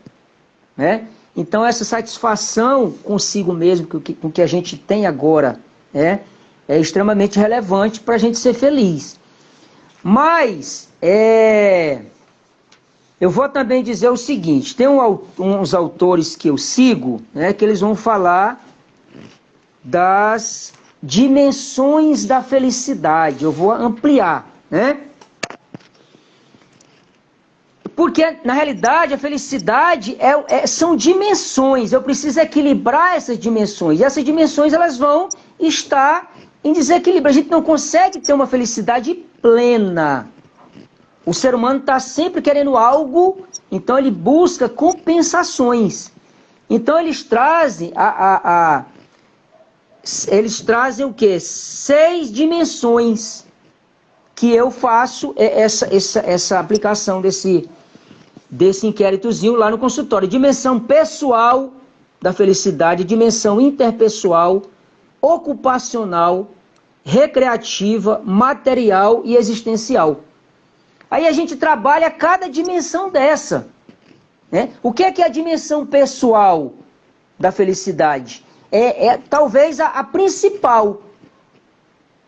Né? Então essa satisfação consigo mesmo, com o que a gente tem agora, é extremamente relevante para a gente ser feliz. Mas, eu vou também dizer o seguinte, tem uns autores que eu sigo, né, que eles vão falar das dimensões da felicidade. Eu vou ampliar, né? Porque, na realidade, a felicidade são dimensões. Eu preciso equilibrar essas dimensões. E essas dimensões elas vão estar em desequilíbrio. A gente não consegue ter uma felicidade plena. O ser humano está sempre querendo algo, então ele busca compensações. Então eles trazem eles trazem o quê? 6 dimensões que eu faço essa aplicação desse inquéritozinho lá no consultório. Dimensão pessoal da felicidade, dimensão interpessoal, ocupacional, recreativa, material e existencial. Aí a gente trabalha cada dimensão dessa. Né? O que é a dimensão pessoal da felicidade? Talvez a principal.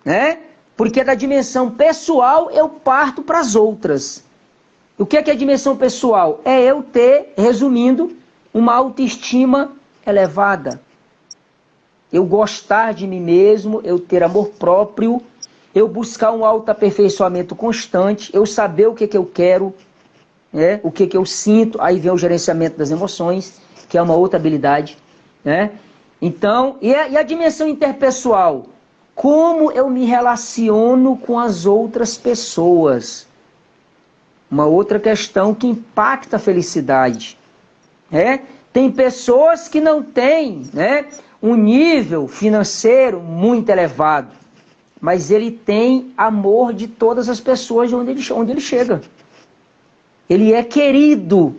Né? Porque da dimensão pessoal eu parto para as outras. O que é a dimensão pessoal? É eu ter, resumindo, uma autoestima elevada. Eu gostar de mim mesmo, eu ter amor próprio, eu buscar um autoaperfeiçoamento constante, eu saber o que eu quero, né? O que eu sinto, aí vem o gerenciamento das emoções, que é uma outra habilidade. Né? Então, e a dimensão interpessoal? Como eu me relaciono com as outras pessoas? Uma outra questão que impacta a felicidade. Tem pessoas que não têm, né, um nível financeiro muito elevado, mas ele tem amor de todas as pessoas de onde ele chega. Ele é querido.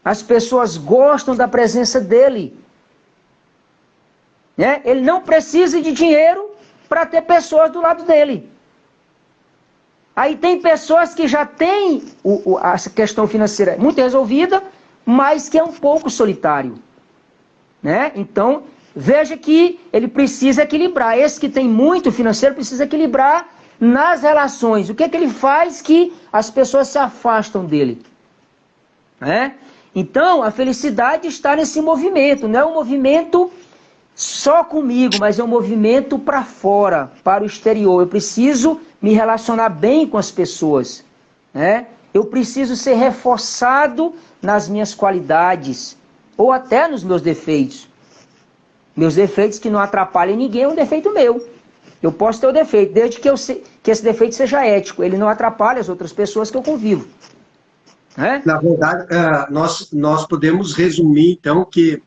As pessoas gostam da presença dele. Ele não precisa de dinheiro para ter pessoas do lado dele. Aí tem pessoas que já têm a questão financeira muito resolvida, mas que é um pouco solitário. Né? Então, veja que ele precisa equilibrar. Esse que tem muito financeiro precisa equilibrar nas relações. O que é que ele faz que as pessoas se afastam dele? Então, a felicidade está nesse movimento. Não é um movimento só comigo, mas é um movimento para fora, para o exterior. Eu preciso me relacionar bem com as pessoas. Eu preciso ser reforçado nas minhas qualidades, ou até nos meus defeitos. Meus defeitos que não atrapalhem ninguém é um defeito meu. Eu posso ter o defeito, desde que esse defeito seja ético. Ele não atrapalha as outras pessoas que eu convivo. Na verdade, nós podemos resumir, então, que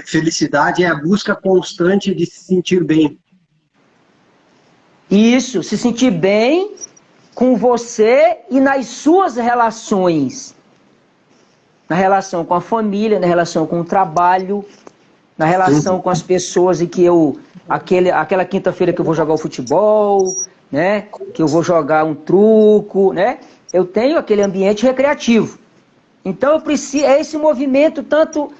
felicidade é a busca constante de se sentir bem. Isso, se sentir bem com você e nas suas relações. Na relação com a família, na relação com o trabalho, na relação com as pessoas em que aquela quinta-feira que eu vou jogar o futebol, né? Que eu vou jogar um truco, né? Eu tenho aquele ambiente recreativo. Então eu preciso, é esse movimento tanto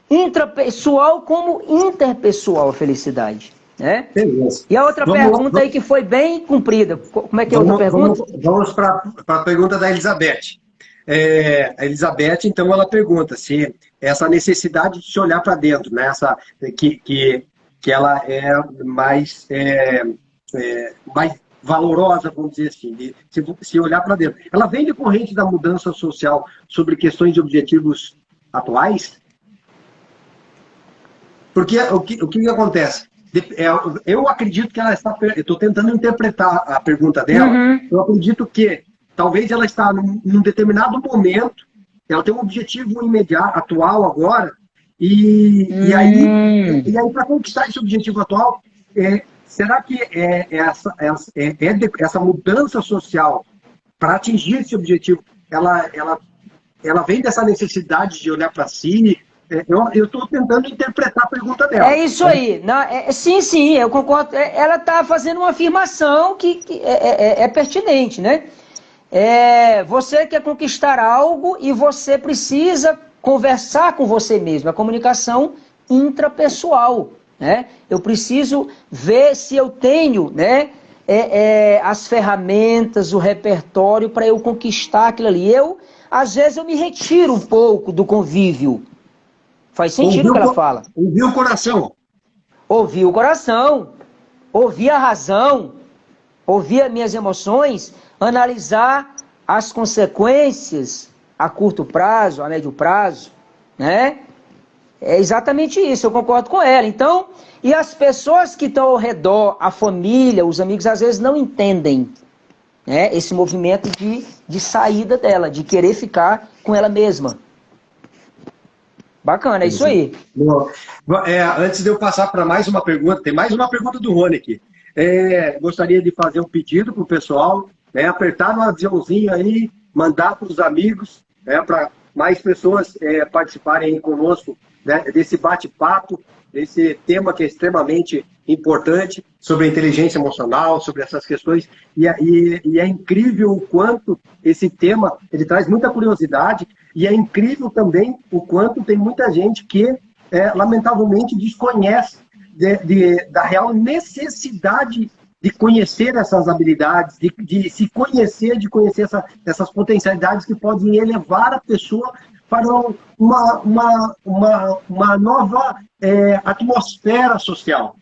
intrapessoal como interpessoal, a felicidade. Né? E a outra pergunta aí que foi bem cumprida. Como é que é a outra pergunta? Vamos para a pergunta da Elizabeth. a Elizabeth, então, ela pergunta se essa necessidade de se olhar para dentro, né? Que ela é mais valorosa, vamos dizer assim, de se olhar para dentro. Ela vem decorrente da mudança social sobre questões de objetivos atuais? Porque o que acontece? Eu acredito que ela está... Eu estou tentando interpretar a pergunta dela. Uhum. Eu acredito que talvez ela está num determinado momento, ela tem um objetivo imediato, atual agora, e aí para conquistar esse objetivo atual, será que essa mudança social para atingir esse objetivo, ela vem dessa necessidade de olhar para si? Eu estou tentando interpretar a pergunta dela. É isso aí. Não, sim, eu concordo. Ela está fazendo uma afirmação que é pertinente, né? Você quer conquistar algo e você precisa conversar com você mesmo. A comunicação intrapessoal, né? Eu preciso ver se eu tenho, né, as ferramentas, o repertório para eu conquistar aquilo ali. Às vezes, eu me retiro um pouco do convívio. Faz sentido o que ela fala. Ouvir o coração. Ouvir o coração, ouvir a razão, ouvir as minhas emoções, analisar as consequências a curto prazo, a médio prazo, né? É exatamente isso, eu concordo com ela. Então, e as pessoas que estão ao redor, a família, os amigos, às vezes não entendem, né, esse movimento de saída dela, de querer ficar com ela mesma. Bacana, é isso aí. Antes de eu passar para mais uma pergunta, tem mais uma pergunta do Rony aqui. Gostaria de fazer um pedido para o pessoal, apertar no aviãozinho aí, mandar para os amigos, para mais pessoas participarem aí conosco, né, desse bate-papo, desse tema que é extremamente importante, sobre a inteligência emocional, sobre essas questões, e é incrível o quanto esse tema ele traz muita curiosidade, e é incrível também o quanto tem muita gente que, lamentavelmente, desconhece da real necessidade de conhecer essas habilidades, de se conhecer, de conhecer essas potencialidades que podem elevar a pessoa para uma nova atmosfera social.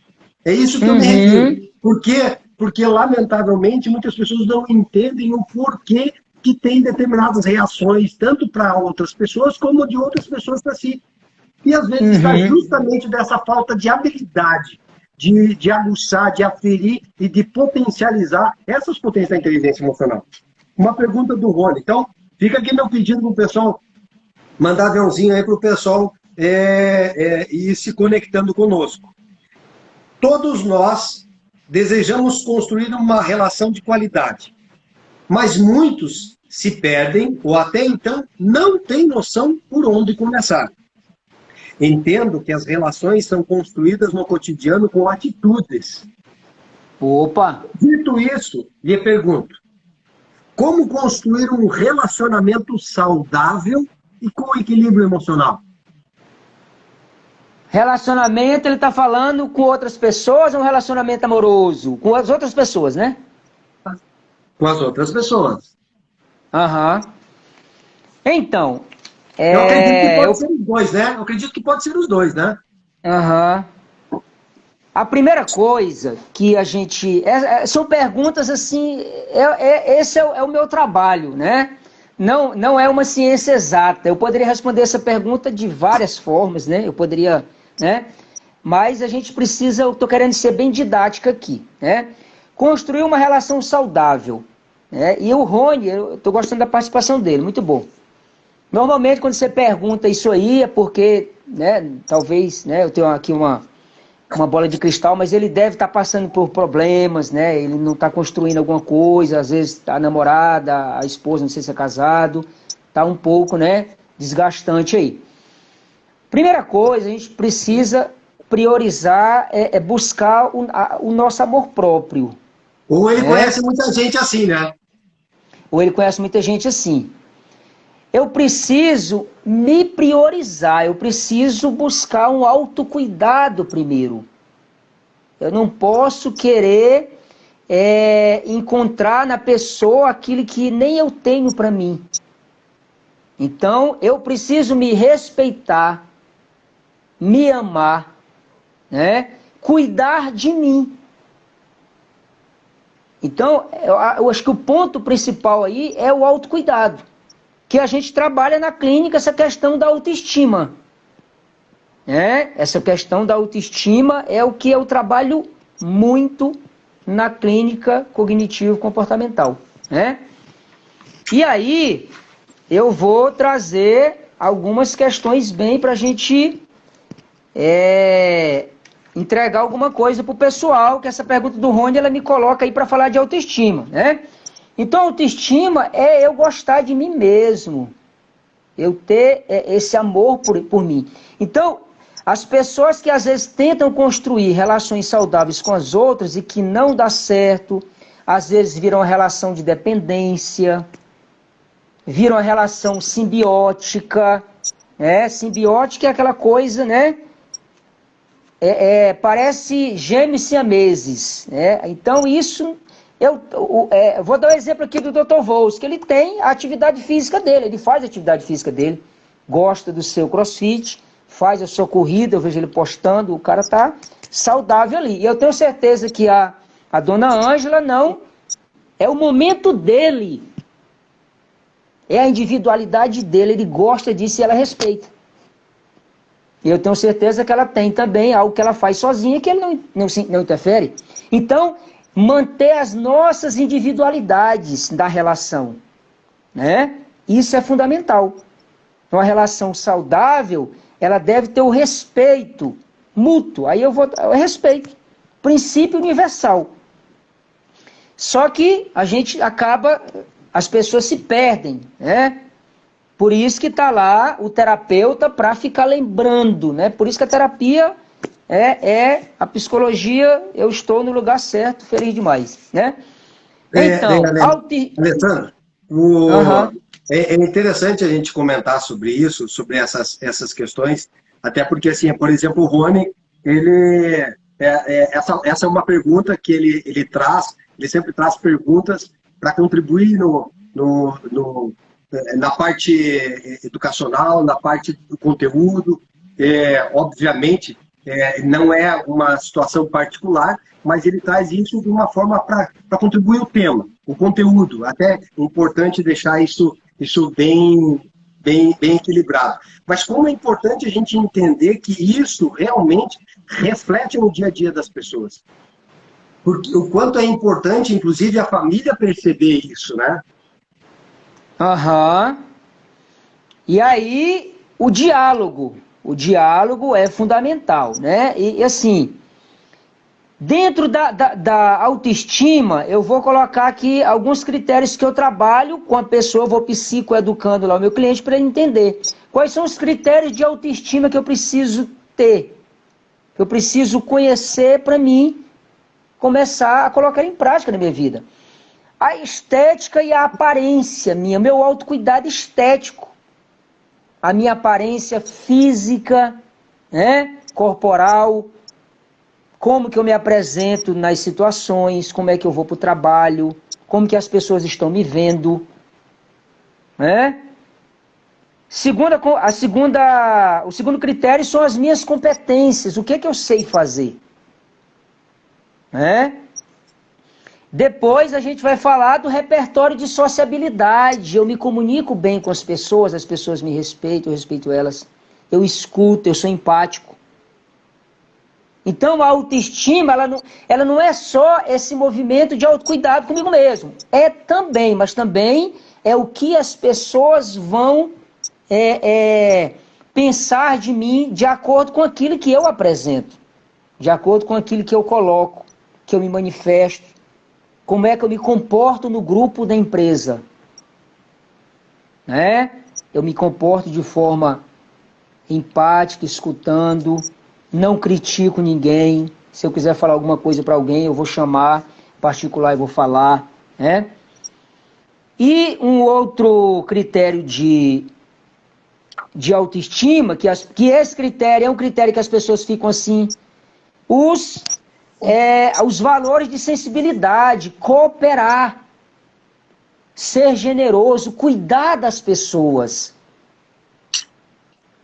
É isso que eu me refiro. Por quê? Porque, lamentavelmente, muitas pessoas não entendem o porquê que tem determinadas reações, tanto para outras pessoas, como de outras pessoas para si. E, às vezes, está justamente dessa falta de habilidade, de aguçar, de aferir e de potencializar essas potências da inteligência emocional. Uma pergunta do Rony. Então, fica aqui meu pedido para o pessoal mandar aviãozinho aí para o pessoal ir se conectando conosco. Todos nós desejamos construir uma relação de qualidade, mas muitos se perdem ou até então não têm noção por onde começar. Entendo que as relações são construídas no cotidiano com atitudes. Opa! Dito isso, lhe pergunto, como construir um relacionamento saudável e com equilíbrio emocional? Relacionamento, ele está falando com outras pessoas ou um relacionamento amoroso? Com as outras pessoas, né? Com as outras pessoas. Aham. Então... Eu acredito que pode ser os dois, né? Eu acredito que pode ser os dois, né? Aham. A primeira coisa que a gente... são perguntas assim... esse é o meu trabalho, né? Não é uma ciência exata. Eu poderia responder essa pergunta de várias formas, né? Eu poderia, né? Mas a gente precisa... Eu estou querendo ser bem didática aqui, né? Construir uma relação saudável, né? E o Rony, eu estou gostando da participação dele, muito bom. Normalmente, quando você pergunta isso aí, é porque, né? Talvez, né? Eu tenho aqui uma bola de cristal, mas ele deve estar passando por problemas, né? Ele não está construindo alguma coisa, às vezes a namorada, a esposa, não sei se é casado, está um pouco, né, desgastante aí. Primeira coisa, a gente precisa priorizar, buscar o nosso amor próprio. Ou ele conhece muita gente assim, né? Ou ele conhece muita gente assim. Eu preciso me priorizar, eu preciso buscar um autocuidado primeiro. Eu não posso querer encontrar na pessoa aquilo que nem eu tenho para mim. Então, eu preciso me respeitar, me amar, né? Cuidar de mim. Então, eu acho que o ponto principal aí é o autocuidado, que a gente trabalha na clínica essa questão da autoestima. Né? Essa questão da autoestima é o que eu trabalho muito na clínica cognitivo-comportamental. Né? E aí, eu vou trazer algumas questões bem para a gente entregar alguma coisa para o pessoal, que essa pergunta do Rony, ela me coloca aí para falar de autoestima, né? Então, autoestima é eu gostar de mim mesmo, eu ter esse amor por mim. Então, as pessoas que às vezes tentam construir relações saudáveis com as outras e que não dá certo, às vezes viram uma relação de dependência, viram uma relação simbiótica, né? Simbiótica é aquela coisa, né? Parece gêmeos siameses, né? Então isso, vou dar um exemplo aqui do Dr. Volz, que ele tem a atividade física dele, ele faz a atividade física dele, gosta do seu crossfit, faz a sua corrida, eu vejo ele postando, o cara tá saudável ali. E eu tenho certeza que a dona Ângela não, é o momento dele, é a individualidade dele, ele gosta disso e ela respeita. E eu tenho certeza que ela tem também algo que ela faz sozinha, que ele não interfere. Então, manter as nossas individualidades da relação, né? Isso é fundamental. Uma relação saudável, ela deve ter o respeito mútuo. Aí eu respeito. Princípio universal. Só que a gente acaba, as pessoas se perdem, né? Por isso que está lá o terapeuta para ficar lembrando, né? Por isso que a terapia a psicologia, eu estou no lugar certo, feliz demais, né? Então, Alessandro, é interessante a gente comentar sobre isso, sobre essas questões, até porque, assim, por exemplo, o Rony, essa é uma pergunta que ele traz, ele sempre traz perguntas para contribuir na parte educacional, na parte do conteúdo. Obviamente, não é uma situação particular, mas ele traz isso de uma forma para contribuir o tema, o conteúdo. Até é importante deixar isso bem equilibrado. Mas como é importante a gente entender que isso realmente reflete no dia a dia das pessoas. Porque o quanto é importante, inclusive, a família perceber isso, né? E aí, o diálogo é fundamental, né? E assim, dentro da autoestima, eu vou colocar aqui alguns critérios que eu trabalho com a pessoa, vou psicoeducando lá o meu cliente para ele entender quais são os critérios de autoestima que eu preciso ter, que eu preciso conhecer para mim começar a colocar em prática na minha vida. A estética e a aparência minha, meu autocuidado estético, a minha aparência física, né, corporal, como que eu me apresento nas situações, como é que eu vou para o trabalho, como que as pessoas estão me vendo, né? O segundo critério são as minhas competências, o que é que eu sei fazer, né? Depois a gente vai falar do repertório de sociabilidade. Eu me comunico bem com as pessoas me respeitam, eu respeito elas. Eu escuto, eu sou empático. Então a autoestima, ela não é só esse movimento de autocuidado comigo mesmo. É também, mas também é o que as pessoas vão pensar de mim de acordo com aquilo que eu apresento. De acordo com aquilo que eu coloco, que eu me manifesto. Como é que eu me comporto no grupo da empresa? Né? Eu me comporto de forma empática, escutando, não critico ninguém. Se eu quiser falar alguma coisa para alguém, eu vou chamar particular e vou falar. Né? E um outro critério de autoestima, que esse critério é um critério que as pessoas ficam assim, os valores de sensibilidade, cooperar, ser generoso, cuidar das pessoas.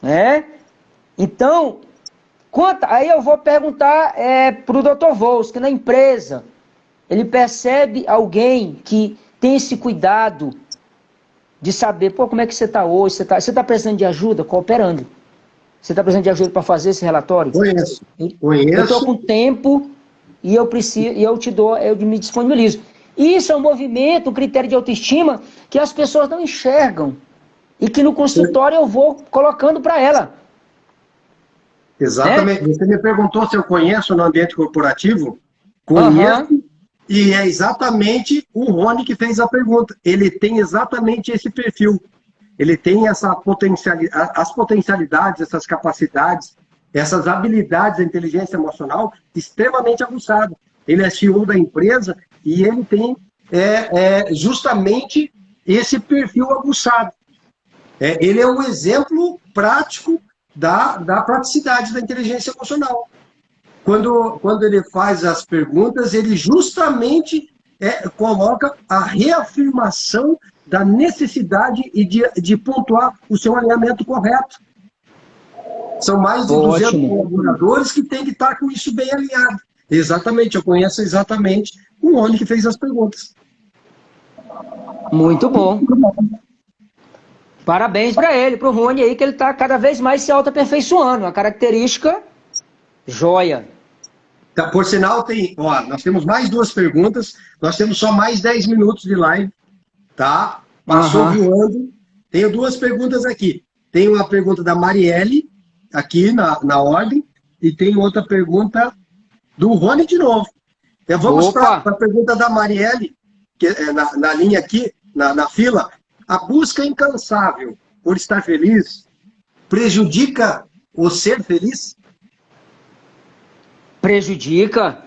né? Então, aí eu vou perguntar para o Dr. Volsky, na empresa, ele percebe alguém que tem esse cuidado de saber, pô, como é que você está hoje? Você tá precisando de ajuda? Cooperando. Você está precisando de ajuda para fazer esse relatório? Conheço. Eu estou com tempo e eu me disponibilizo. Isso é um movimento, um critério de autoestima que as pessoas não enxergam e que no consultório eu vou colocando para ela. Exatamente. Você me perguntou se eu conheço no ambiente corporativo? Conheço. E é exatamente o Rony que fez a pergunta. Ele tem exatamente esse perfil. Ele tem as potencialidades, essas capacidades, essas habilidades da inteligência emocional extremamente aguçadas. Ele é CEO da empresa e ele tem justamente esse perfil aguçado. Ele é um exemplo prático da praticidade da inteligência emocional. Quando ele faz as perguntas, ele justamente coloca a reafirmação da necessidade e de pontuar o seu alinhamento correto. São mais de 200 colaboradores que têm que estar com isso bem alinhado. Exatamente, eu conheço exatamente o Rony que fez as perguntas. Muito bom. Parabéns para ele, para o Rony aí, que ele está cada vez mais se auto-aperfeiçoando. Uma característica joia. Tá, por sinal, nós temos mais 2 perguntas, nós temos só mais 10 minutos de live, tá? Passou voando. Tenho 2 perguntas aqui. Tem uma pergunta da Marielle, aqui na ordem, e tem outra pergunta do Rony de novo. Vamos para a pergunta da Marielle, que é na linha aqui, na fila. A busca incansável por estar feliz prejudica o ser feliz? Prejudica,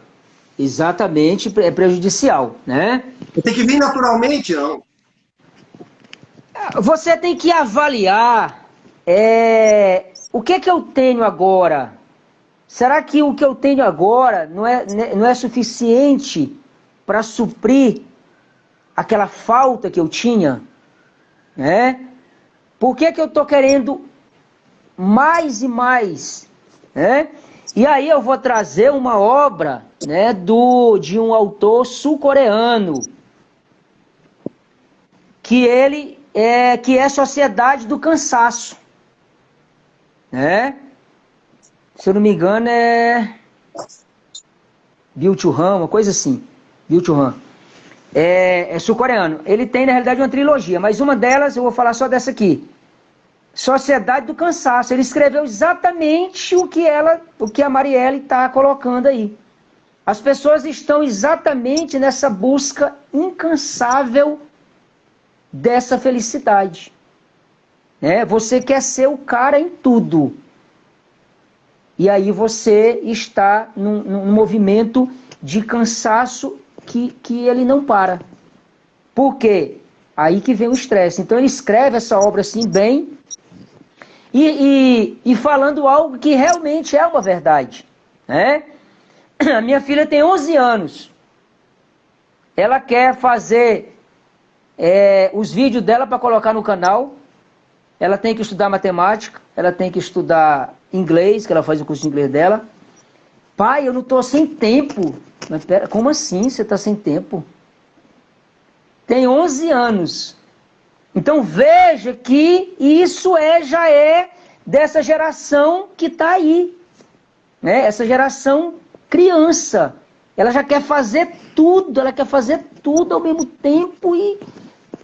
exatamente, é prejudicial, né? Tem que vir naturalmente, não? Você tem que avaliar o que eu tenho agora. Será que o que eu tenho agora não é suficiente para suprir aquela falta que eu tinha? Né? Por que eu estou querendo mais e mais? Né? E aí eu vou trazer uma obra, né, de um autor sul-coreano, que é Sociedade do Cansaço. Né? Se eu não me engano é Byung-Chul Han, uma coisa assim. Byung-Chul Han. É sul-coreano. Ele tem, na realidade, uma trilogia, mas uma delas, eu vou falar só dessa aqui. Sociedade do Cansaço. Ele escreveu exatamente o que a Marielle está colocando aí. As pessoas estão exatamente nessa busca incansável dessa felicidade. Você quer ser o cara em tudo. E aí você está num movimento de cansaço que ele não para. Por quê? Aí que vem o estresse. Então ele escreve essa obra assim bem e falando algo que realmente é uma verdade. Né? A minha filha tem 11 anos. Ela quer fazer os vídeos dela para colocar no canal. Ela tem que estudar matemática, ela tem que estudar inglês, que ela faz o curso de inglês dela. Pai, eu não estou sem tempo. Mas pera, como assim você está sem tempo? Tem 11 anos. Então veja que isso já é dessa geração que está aí. Né? Essa geração criança. Ela já quer fazer tudo, ao mesmo tempo e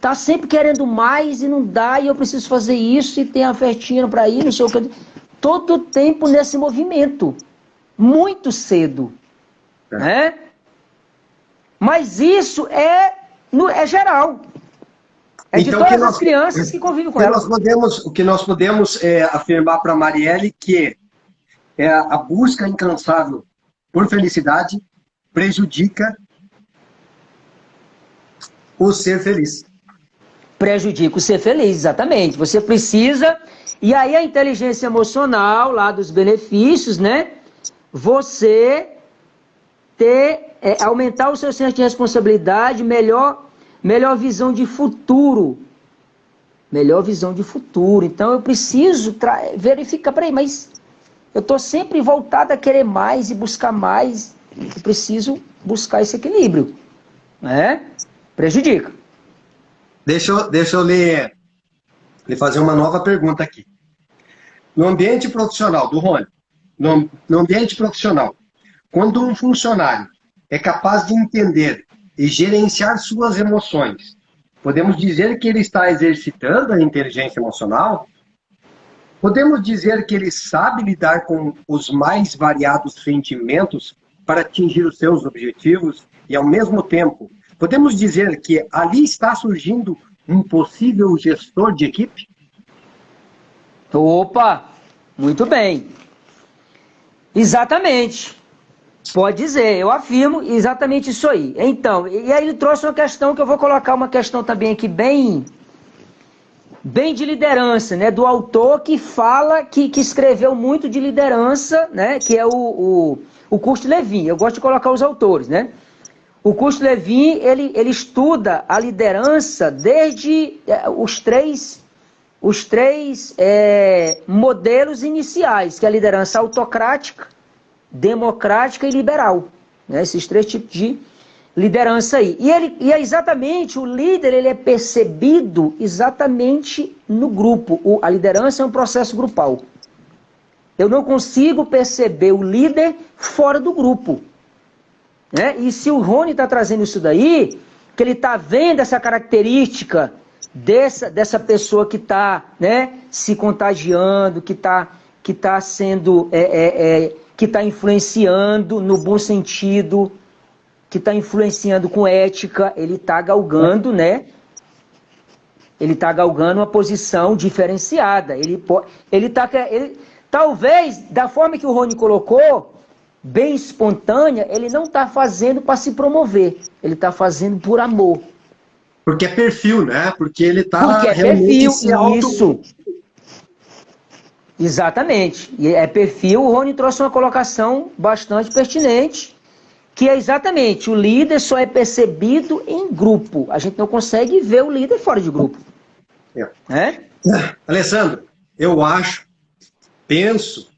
tá sempre querendo mais e não dá, e eu preciso fazer isso, e tem a festinha para ir, não sei o que. Todo tempo nesse movimento. Muito cedo. Né? Mas isso é geral. É de então, todas as crianças que convivem com ela. O que nós podemos afirmar para a Marielle que a busca incansável por felicidade prejudica o ser feliz. Prejudica o ser feliz, exatamente. Você precisa... E aí a inteligência emocional, lá dos benefícios, né? Você aumentar o seu senso de responsabilidade, melhor visão de futuro, melhor visão de futuro. Então eu preciso verificar, peraí, mas eu estou sempre voltado a querer mais e buscar mais, eu preciso buscar esse equilíbrio, né? Prejudica. Deixa eu lhe fazer uma nova pergunta aqui. No ambiente profissional, do Rony, no ambiente profissional, quando um funcionário é capaz de entender e gerenciar suas emoções, podemos dizer que ele está exercitando a inteligência emocional? Podemos dizer que ele sabe lidar com os mais variados sentimentos para atingir os seus objetivos e, ao mesmo tempo, podemos dizer que ali está surgindo um possível gestor de equipe? Opa, muito bem. Exatamente. Pode dizer, eu afirmo exatamente isso aí. Então, e aí ele trouxe uma questão que eu vou colocar uma questão também aqui bem de liderança, né? Do autor que fala, que escreveu muito de liderança, né? Que é o Kurstin-Levin. Eu gosto de colocar os autores, né? O Kurstin-Levin, ele estuda a liderança desde os três modelos iniciais, que é a liderança autocrática, democrática e liberal, né? Esses três tipos de liderança aí. E é exatamente, o líder, ele é percebido exatamente no grupo. A liderança é um processo grupal. Eu não consigo perceber o líder fora do grupo, né? E se o Rony está trazendo isso daí, que ele está vendo essa característica dessa pessoa que está, né, se contagiando, que está sendo, que está influenciando no bom sentido, que está influenciando com ética, ele está galgando, né? Ele está galgando uma posição diferenciada. Talvez, da forma que o Rony colocou, bem espontânea, ele não está fazendo para se promover. Ele está fazendo por amor. Porque é perfil, né? Porque ele está Porque é realmente perfil, isso. Exatamente. E é perfil, o Rony trouxe uma colocação bastante pertinente, que é exatamente, o líder só é percebido em grupo. A gente não consegue ver o líder fora de grupo. Alessandro, eu penso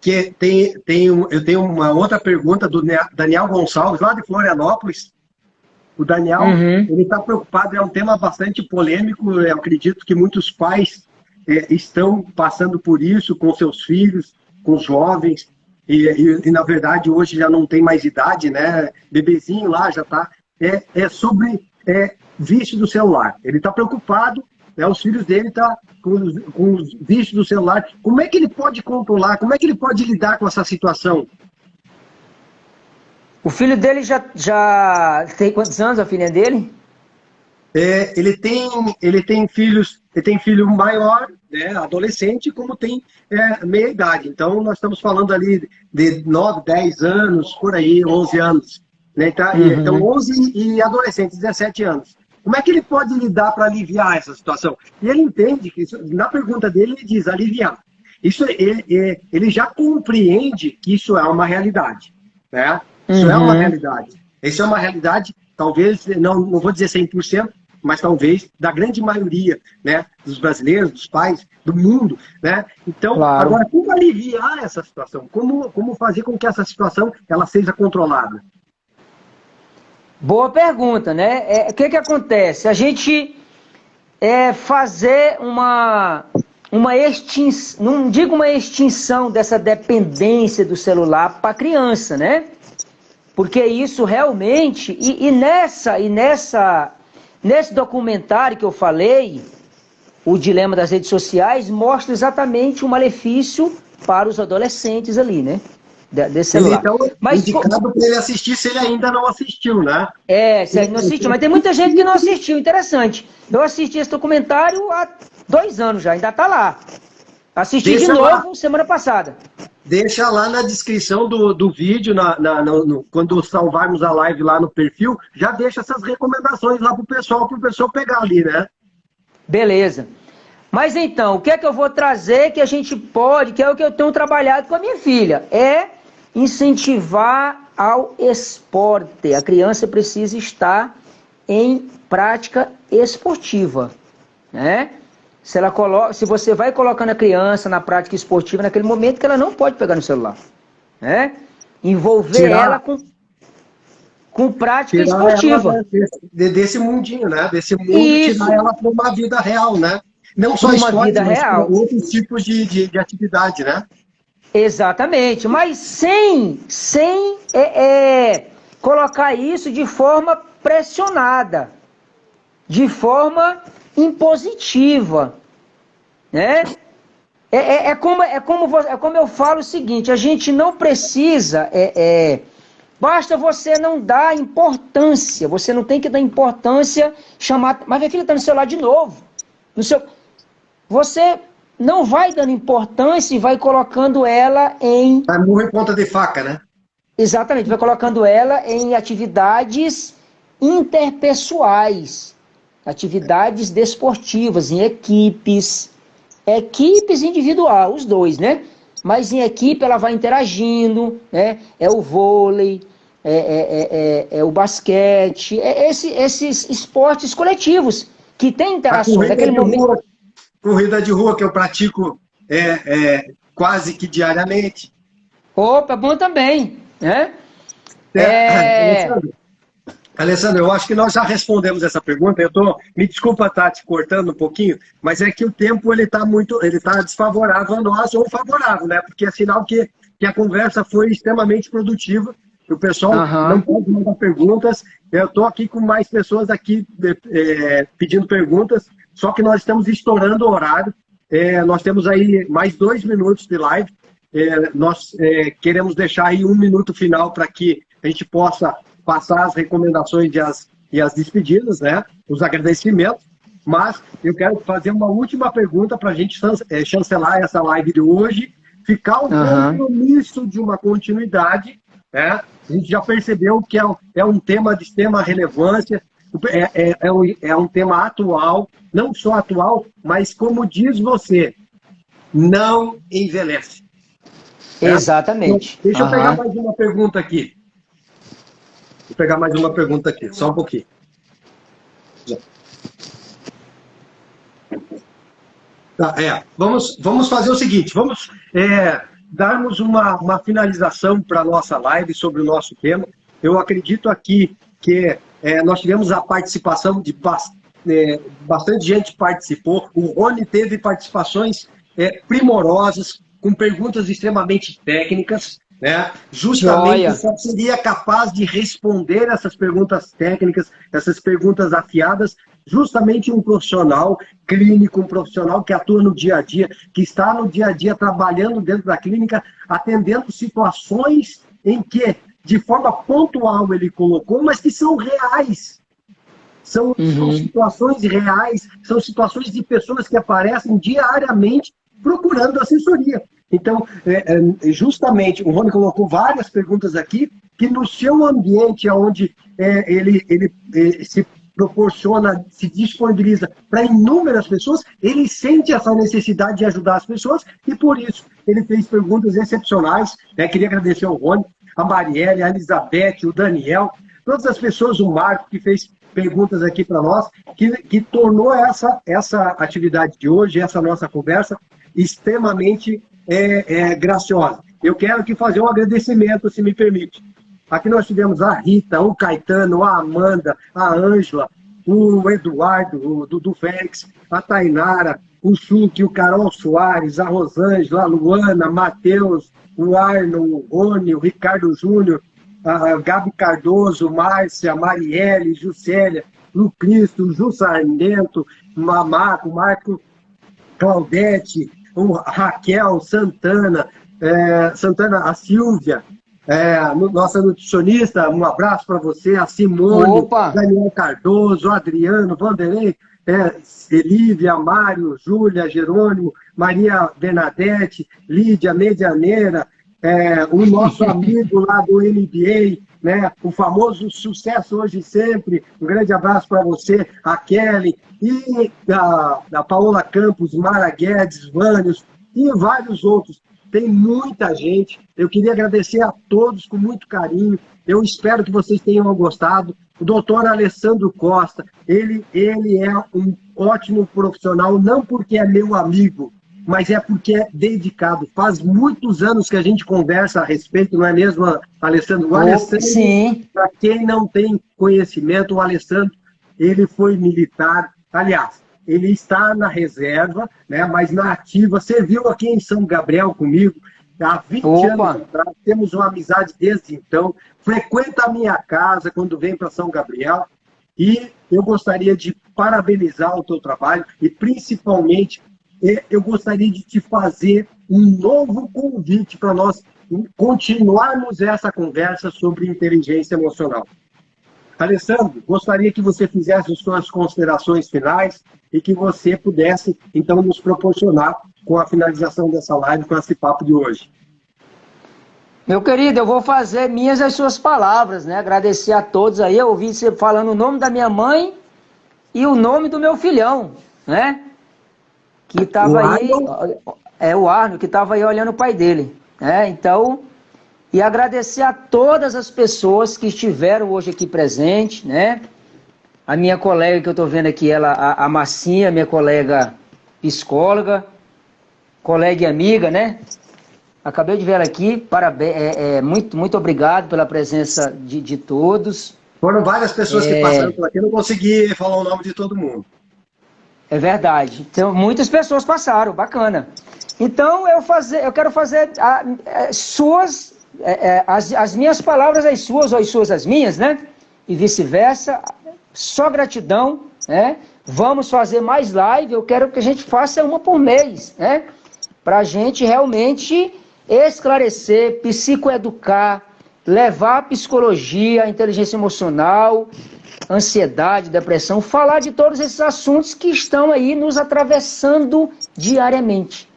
que eu tenho uma outra pergunta do Daniel Gonçalves, lá de Florianópolis. O Daniel, ele está preocupado, é um tema bastante polêmico, eu acredito que muitos pais estão passando por isso com seus filhos, com os jovens, e na verdade hoje já não tem mais idade, né? Bebezinho lá já está. Sobre vício do celular. Ele está preocupado, né? Os filhos dele estão com os vícios do celular. Como é que ele pode controlar? Como é que ele pode lidar com essa situação? O filho dele já tem quantos anos, a filha dele? Ele tem filhos, ele tem filho maior, né, adolescente, como tem meia idade. Então, nós estamos falando ali de 9, 10 anos, por aí, 11 anos. Né? Então, 11 e adolescente, 17 anos. Como é que ele pode lidar para aliviar essa situação? E ele entende que, na pergunta dele, ele diz aliviar. Ele já compreende que isso é uma realidade. Né? Isso é uma realidade. Isso é uma realidade, talvez, não vou dizer 100%, mas talvez da grande maioria, né, dos brasileiros, dos pais, do mundo. Né? Então, claro. Agora, como aliviar essa situação? Como fazer com que essa situação ela seja controlada? Boa pergunta, né? O que acontece? A gente fazer uma extinção, não digo uma extinção dessa dependência do celular para a criança, né? Porque isso realmente, nesse documentário que eu falei, o dilema das redes sociais, mostra exatamente o malefício para os adolescentes ali, né? Desse celular. Então, mas indicado para ele assistir se ele ainda não assistiu, né? Se ele não assistiu, mas tem muita gente que não assistiu, interessante. Eu assisti esse documentário há 2 anos já, ainda está lá. Assisti de novo semana passada. Deixa lá na descrição do vídeo, quando salvarmos a live lá no perfil, já deixa essas recomendações lá pro pessoal pegar ali, né? Beleza. Mas então, o que é que eu vou trazer que a gente pode, que é o que eu tenho trabalhado com a minha filha, é incentivar ao esporte. A criança precisa estar em prática esportiva. né? Se você vai colocando a criança na prática esportiva naquele momento que ela não pode pegar no celular, né? Envolver ela com prática esportiva. Ela desse mundinho, né? Desse mundo, Isso. tirar ela para uma vida real, né? Não só esporte, mas outros tipos de atividade, né? Exatamente, mas sem colocar isso de forma pressionada, de forma impositiva, né? É como eu falo o seguinte, a gente não precisa, basta você não dar importância, você não tem que dar importância, chamar, mas minha filha está no celular de novo, você não vai dando importância e vai colocando ela em... Vai morrer ponta de faca, né? Exatamente, vai colocando ela em atividades interpessoais, atividades desportivas, em equipes individual, os dois, né? Mas em equipe ela vai interagindo, né? É o vôlei, é o basquete, esses esportes coletivos que tem interação naquele momento. Corrida de rua que eu pratico quase que diariamente. Opa, bom também, né? Alessandro, eu acho que nós já respondemos essa pergunta. Me desculpa estar te cortando um pouquinho, mas é que o tempo ele tá desfavorável a nós ou favorável, né? Porque é sinal que a conversa foi extremamente produtiva. O pessoal não pode mandar perguntas. Eu estou aqui com mais pessoas aqui pedindo perguntas, só que nós estamos estourando o horário. Nós temos aí mais 2 minutos de live. Nós queremos deixar aí 1 minuto final para que a gente possa passar as recomendações e as despedidas, né? Os agradecimentos. Mas eu quero fazer uma última pergunta para a gente chancelar essa live de hoje, ficar um compromisso de uma continuidade, né? A gente já percebeu que é um tema de extrema relevância, é um tema atual, não só atual, mas como diz você, não envelhece. Né? Exatamente. Então, deixa eu pegar mais uma pergunta aqui. Vou pegar mais uma pergunta aqui, só um pouquinho. Vamos fazer o seguinte, vamos darmos uma finalização para a nossa live sobre o nosso tema. Eu acredito aqui que nós tivemos a participação de bastante gente participou. O Rony teve participações primorosas, com perguntas extremamente técnicas, né? Justamente só seria capaz de responder essas perguntas técnicas, essas perguntas afiadas, justamente um profissional clínico, um profissional que atua no dia a dia, que está no dia a dia trabalhando dentro da clínica, atendendo situações em que, de forma pontual, ele colocou, mas que são reais. São situações reais, são situações de pessoas que aparecem diariamente procurando assessoria. Então, justamente, o Rony colocou várias perguntas aqui, que no seu ambiente, onde ele se proporciona, se disponibiliza para inúmeras pessoas, ele sente essa necessidade de ajudar as pessoas e, por isso, ele fez perguntas excepcionais. Né? Queria agradecer ao Rony, a Marielle, a Elizabeth, o Daniel, todas as pessoas, o Marco, que fez perguntas aqui para nós, que tornou essa atividade de hoje, essa nossa conversa, extremamente graciosa. Eu quero aqui fazer um agradecimento, se me permite. Aqui nós tivemos a Rita, o Caetano, a Amanda, a Ângela, o Eduardo, o Dudu Félix, a Tainara, o Chuque, o Carol Soares, a Rosângela, a Luana, Matheus, o Arno, o Rony, o Ricardo Júnior, a Gabi Cardoso, Márcia, Marielle, Juscelia, Lu Cristo, Ju Sarmento, Mamaco, Marco Claudete, o Raquel, Santana, a Silvia, nossa nutricionista, um abraço para você, a Simone, Daniel Cardoso, Adriano, Vanderlei, Elívia, Mário, Júlia, Jerônimo, Maria Bernadette, Lídia Medianeira, o nosso amigo lá do MBA, né, o famoso Sucesso Hoje e Sempre, um grande abraço para você, a Kelly, e a Paola Campos, Mara Guedes, Vânios, e vários outros. tem muita gente. Eu queria agradecer a todos com muito carinho. Eu espero que vocês tenham gostado. O doutor Alessandro Costa, ele é um ótimo profissional, não porque é meu amigo, mas é porque é dedicado. Faz muitos anos que a gente conversa a respeito, não é mesmo, Alessandro? O Alessandro, sim. para quem não tem conhecimento, o Alessandro, ele foi militar. Aliás, ele está na reserva, né, mas na ativa. Serviu aqui em São Gabriel comigo há 20 anos atrás. Temos uma amizade desde então. Frequenta a minha casa quando vem para São Gabriel. E eu gostaria de parabenizar o teu trabalho e, principalmente, eu gostaria de te fazer um novo convite para nós continuarmos essa conversa sobre inteligência emocional. Alessandro, gostaria que você fizesse as suas considerações finais e que você pudesse, então, nos proporcionar com a finalização dessa live, com esse papo de hoje. Meu querido, eu vou fazer minhas as suas palavras, né? Agradecer a todos aí. Eu ouvi você falando o nome da minha mãe e o nome do meu filhão, né? Que estava aí, o Arno, que estava aí olhando o pai dele, né? Então, e agradecer a todas as pessoas que estiveram hoje aqui presentes, né? A minha colega que eu estou vendo aqui, ela, a Marcinha, minha colega psicóloga, colega e amiga, né? Acabei de ver ela aqui, parabéns, muito obrigado pela presença de todos. Foram várias pessoas que passaram por aqui, eu não consegui falar o nome de todo mundo. É verdade. Então, muitas pessoas passaram, bacana. Então, eu quero fazer as minhas palavras as suas, ou as suas as minhas, né? E vice-versa. Só gratidão, né? Vamos fazer mais live, eu quero que a gente faça uma por mês, né? Para a gente realmente esclarecer, psicoeducar, levar a psicologia, a inteligência emocional, ansiedade, depressão, falar de todos esses assuntos que estão aí nos atravessando diariamente.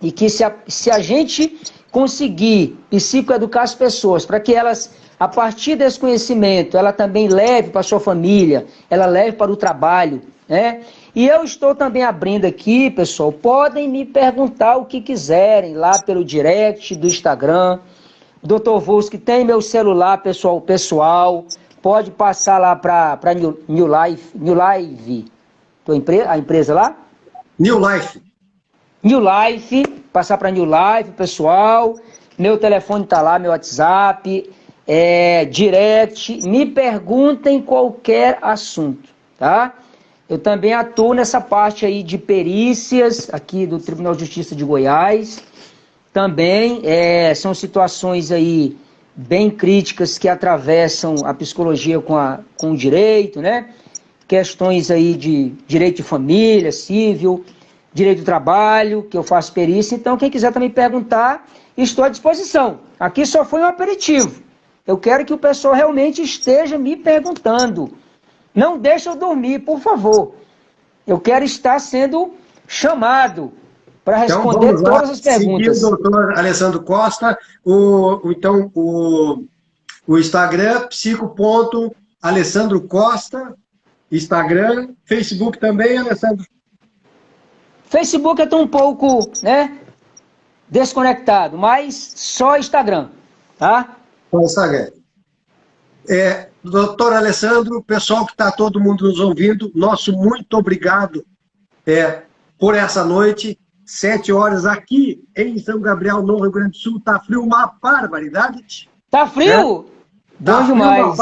E que se a gente conseguir psicoeducar as pessoas para que elas, a partir desse conhecimento, ela também leve para a sua família, ela leve para o trabalho, né? E eu estou também abrindo aqui, pessoal, podem me perguntar o que quiserem lá pelo direct do Instagram. O Dr. Volsky tem meu celular pessoal, pode passar lá para New Life, a empresa lá? New Life. New Life, passar para New Life, pessoal. Meu telefone está lá, meu WhatsApp, direct. Me perguntem qualquer assunto, tá? Eu também atuo nessa parte aí de perícias aqui do Tribunal de Justiça de Goiás. Também são situações aí bem críticas que atravessam a psicologia com o direito, né? Questões aí de direito de família, civil, direito do trabalho, que eu faço perícia. Então, quem quiser também perguntar, estou à disposição. Aqui só foi um aperitivo. Eu quero que o pessoal realmente esteja me perguntando. Não deixe eu dormir, por favor. Eu quero estar sendo chamado para responder então, todas as perguntas. Seguir o doutor Alessandro Costa, o Instagram, psico.alessandro Costa, Instagram, Facebook também, Alessandro? Facebook eu estou um pouco, né, desconectado, mas só Instagram, tá? Só Instagram. Doutor Alessandro, pessoal que está todo mundo nos ouvindo, nosso muito obrigado por essa noite. 7 horas aqui em São Gabriel, no Rio Grande do Sul. Tá frio, uma barbaridade. Tá frio? Bom demais.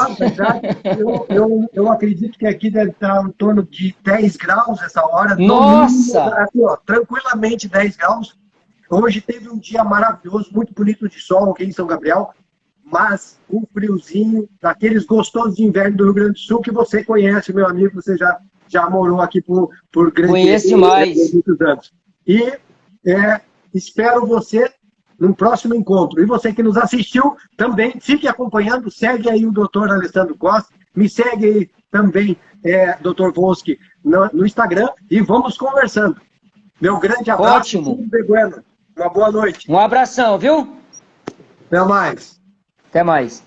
Eu acredito que aqui deve estar em torno de 10 graus essa hora. Nossa! Aqui, tranquilamente 10 graus. Hoje teve um dia maravilhoso, muito bonito de sol aqui em São Gabriel, mas um friozinho, daqueles gostosos de inverno do Rio Grande do Sul, que você conhece, meu amigo, você já morou aqui por Conheço demais. muitos anos. E espero você no próximo encontro. E você que nos assistiu, também fique acompanhando, segue aí o Dr. Alessandro Costa, me segue aí também, Dr. Volsky, no Instagram, e vamos conversando. Meu grande abraço. Ótimo. Uma boa noite. Um abração, viu? Até mais. Até mais.